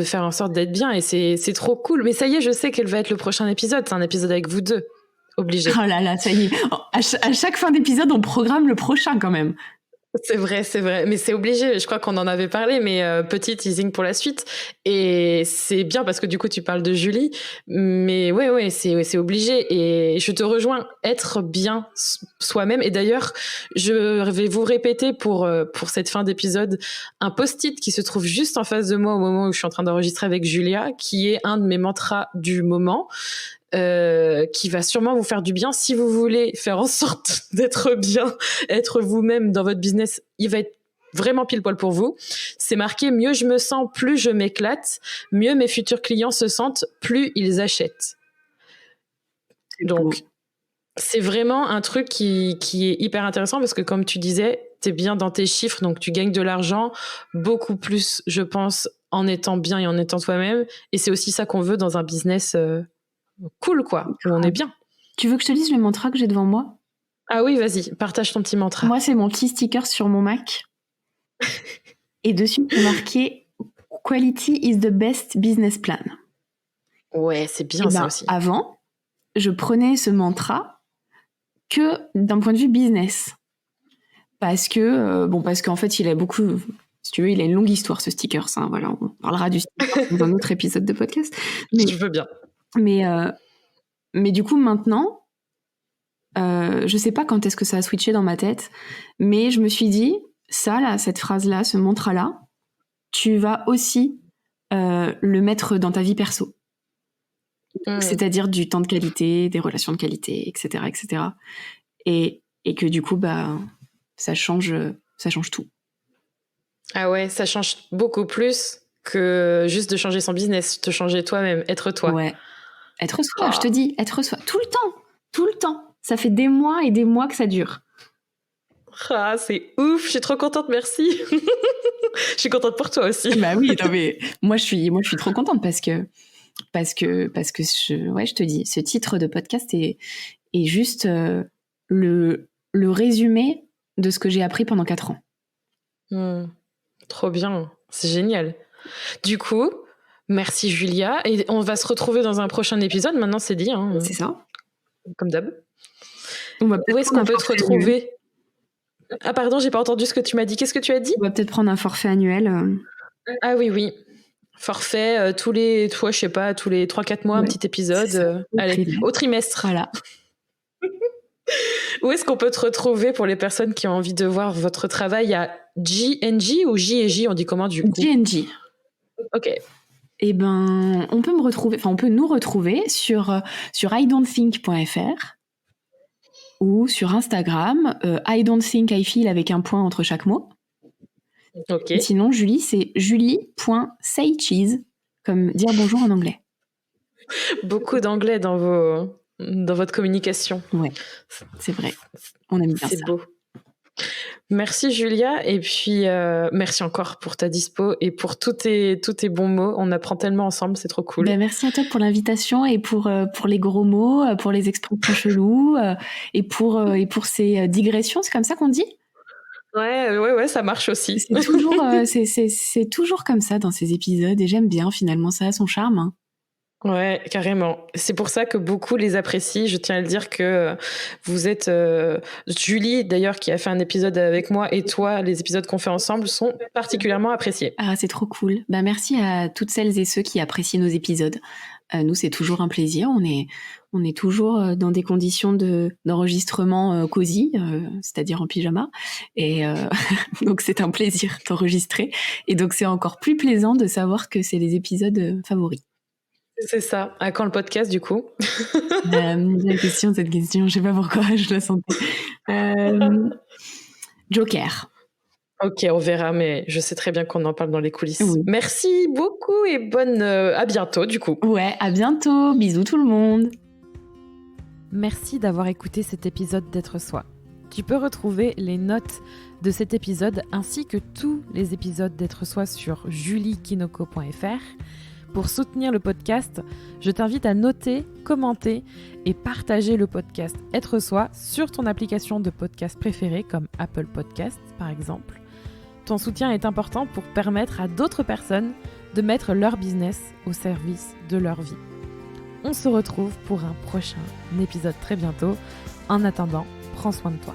faire en sorte d'être bien et c'est trop cool. Mais ça y est, je sais quel va être le prochain épisode. C'est un épisode avec vous deux. Obligé. Oh là là, ça y est. À chaque fin d'épisode, on programme le prochain quand même. C'est vrai. Mais c'est obligé. Je crois qu'on en avait parlé, mais petit teasing pour la suite. Et c'est bien parce que du coup, tu parles de Julie. Mais ouais, c'est obligé. Et je te rejoins, être bien soi-même. Et d'ailleurs, je vais vous répéter pour cette fin d'épisode un post-it qui se trouve juste en face de moi au moment où je suis en train d'enregistrer avec Julia, qui est un de mes mantras du moment. Qui va sûrement vous faire du bien si vous voulez faire en sorte d'être bien, être vous-même dans votre business. Il va être vraiment pile poil pour vous. C'est marqué: mieux je me sens, plus je m'éclate, mieux mes futurs clients se sentent, plus ils achètent. Donc c'est vraiment un truc qui est hyper intéressant parce que comme tu disais, t'es bien dans tes chiffres, donc tu gagnes de l'argent beaucoup plus, je pense, en étant bien et en étant toi-même. Et c'est aussi ça qu'on veut dans un business cool, quoi, où on est bien. Tu veux que je te lise le mantra que j'ai devant moi ? Ah oui, vas-y, partage ton petit mantra. Moi, c'est mon petit sticker sur mon Mac. Et dessus, c'est marqué « Quality is the best business plan ». Ouais, c'est bien ça aussi. Avant, je prenais ce mantra que d'un point de vue business. Parce qu'en fait, il a beaucoup... Si tu veux, il a une longue histoire, ce sticker. Ça, voilà, on parlera du sticker dans un autre épisode de podcast. Mais, je veux bien. Mais du coup, maintenant, je sais pas quand est-ce que ça a switché dans ma tête, mais je me suis dit, ça, là, cette phrase-là, ce mantra-là, tu vas aussi le mettre dans ta vie perso. C'est-à-dire du temps de qualité, des relations de qualité, etc., etc. Et que du coup, ça change tout. Ah ouais, ça change beaucoup plus que juste de changer son business, de changer toi-même, être toi. Ouais, être soi, je te dis, être soi, tout le temps. Ça fait des mois et des mois que ça dure. Ah, c'est ouf, je suis trop contente, merci. Je suis contente pour toi aussi. Bah oui, non mais moi je suis trop contente parce que je te dis, ce titre de podcast est juste le résumé de ce que j'ai appris pendant 4 ans. Trop bien, c'est génial. Du coup, merci Julia, et on va se retrouver dans un prochain épisode, maintenant c'est dit. Hein. C'est ça. Comme d'hab. Où est-ce qu'on peut te retrouver ? Ah pardon, j'ai pas entendu ce que tu m'as dit. Qu'est-ce que tu as dit ? On va peut-être prendre un forfait annuel. Ah oui. Forfait, tous les 3-4 mois, un petit épisode. Allez, au trimestre. Voilà. Où est-ce qu'on peut te retrouver pour les personnes qui ont envie de voir votre travail à JNJ ou J&J, on dit comment du coup ? JNJ. Ok. Eh ben, on peut nous retrouver sur idon'tthink.fr ou sur Instagram, I don't think I feel avec un point entre chaque mot. Ok. Et sinon, Julie, c'est julie.saycheese, comme dire bonjour en anglais. Beaucoup d'anglais dans votre communication. Ouais, c'est vrai. On aime bien ça. C'est beau. Merci Julia, et puis merci encore pour ta dispo et pour tous tes bons mots. On apprend tellement ensemble, c'est trop cool. Merci à toi pour l'invitation et pour les gros mots, pour les expressions cheloues et pour ces digressions, c'est comme ça qu'on dit ? Ouais, ça marche aussi. C'est toujours, c'est toujours comme ça dans ces épisodes et j'aime bien finalement, ça a son charme. Hein. Ouais, carrément. C'est pour ça que beaucoup les apprécient. Je tiens à le dire que vous êtes... Julie, d'ailleurs, qui a fait un épisode avec moi, et toi, les épisodes qu'on fait ensemble sont particulièrement appréciés. Ah, c'est trop cool. Merci à toutes celles et ceux qui apprécient nos épisodes. Nous, c'est toujours un plaisir. On est toujours dans des conditions d'enregistrement cosy, c'est-à-dire en pyjama. Et donc, c'est un plaisir d'enregistrer. Et donc, c'est encore plus plaisant de savoir que c'est les épisodes favoris. C'est ça. À quand le podcast, du coup ? Cette question, je sais pas pourquoi je la sentais. Joker. Ok, on verra, mais je sais très bien qu'on en parle dans les coulisses. Oui. Merci beaucoup et à bientôt, du coup. Ouais, à bientôt. Bisous tout le monde. Merci d'avoir écouté cet épisode d'Être Soi. Tu peux retrouver les notes de cet épisode ainsi que tous les épisodes d'Être Soi sur juliekinoko.fr. Pour soutenir le podcast, je t'invite à noter, commenter et partager le podcast Être Soi sur ton application de podcast préférée comme Apple Podcasts par exemple. Ton soutien est important pour permettre à d'autres personnes de mettre leur business au service de leur vie. On se retrouve pour un prochain épisode très bientôt. En attendant, prends soin de toi.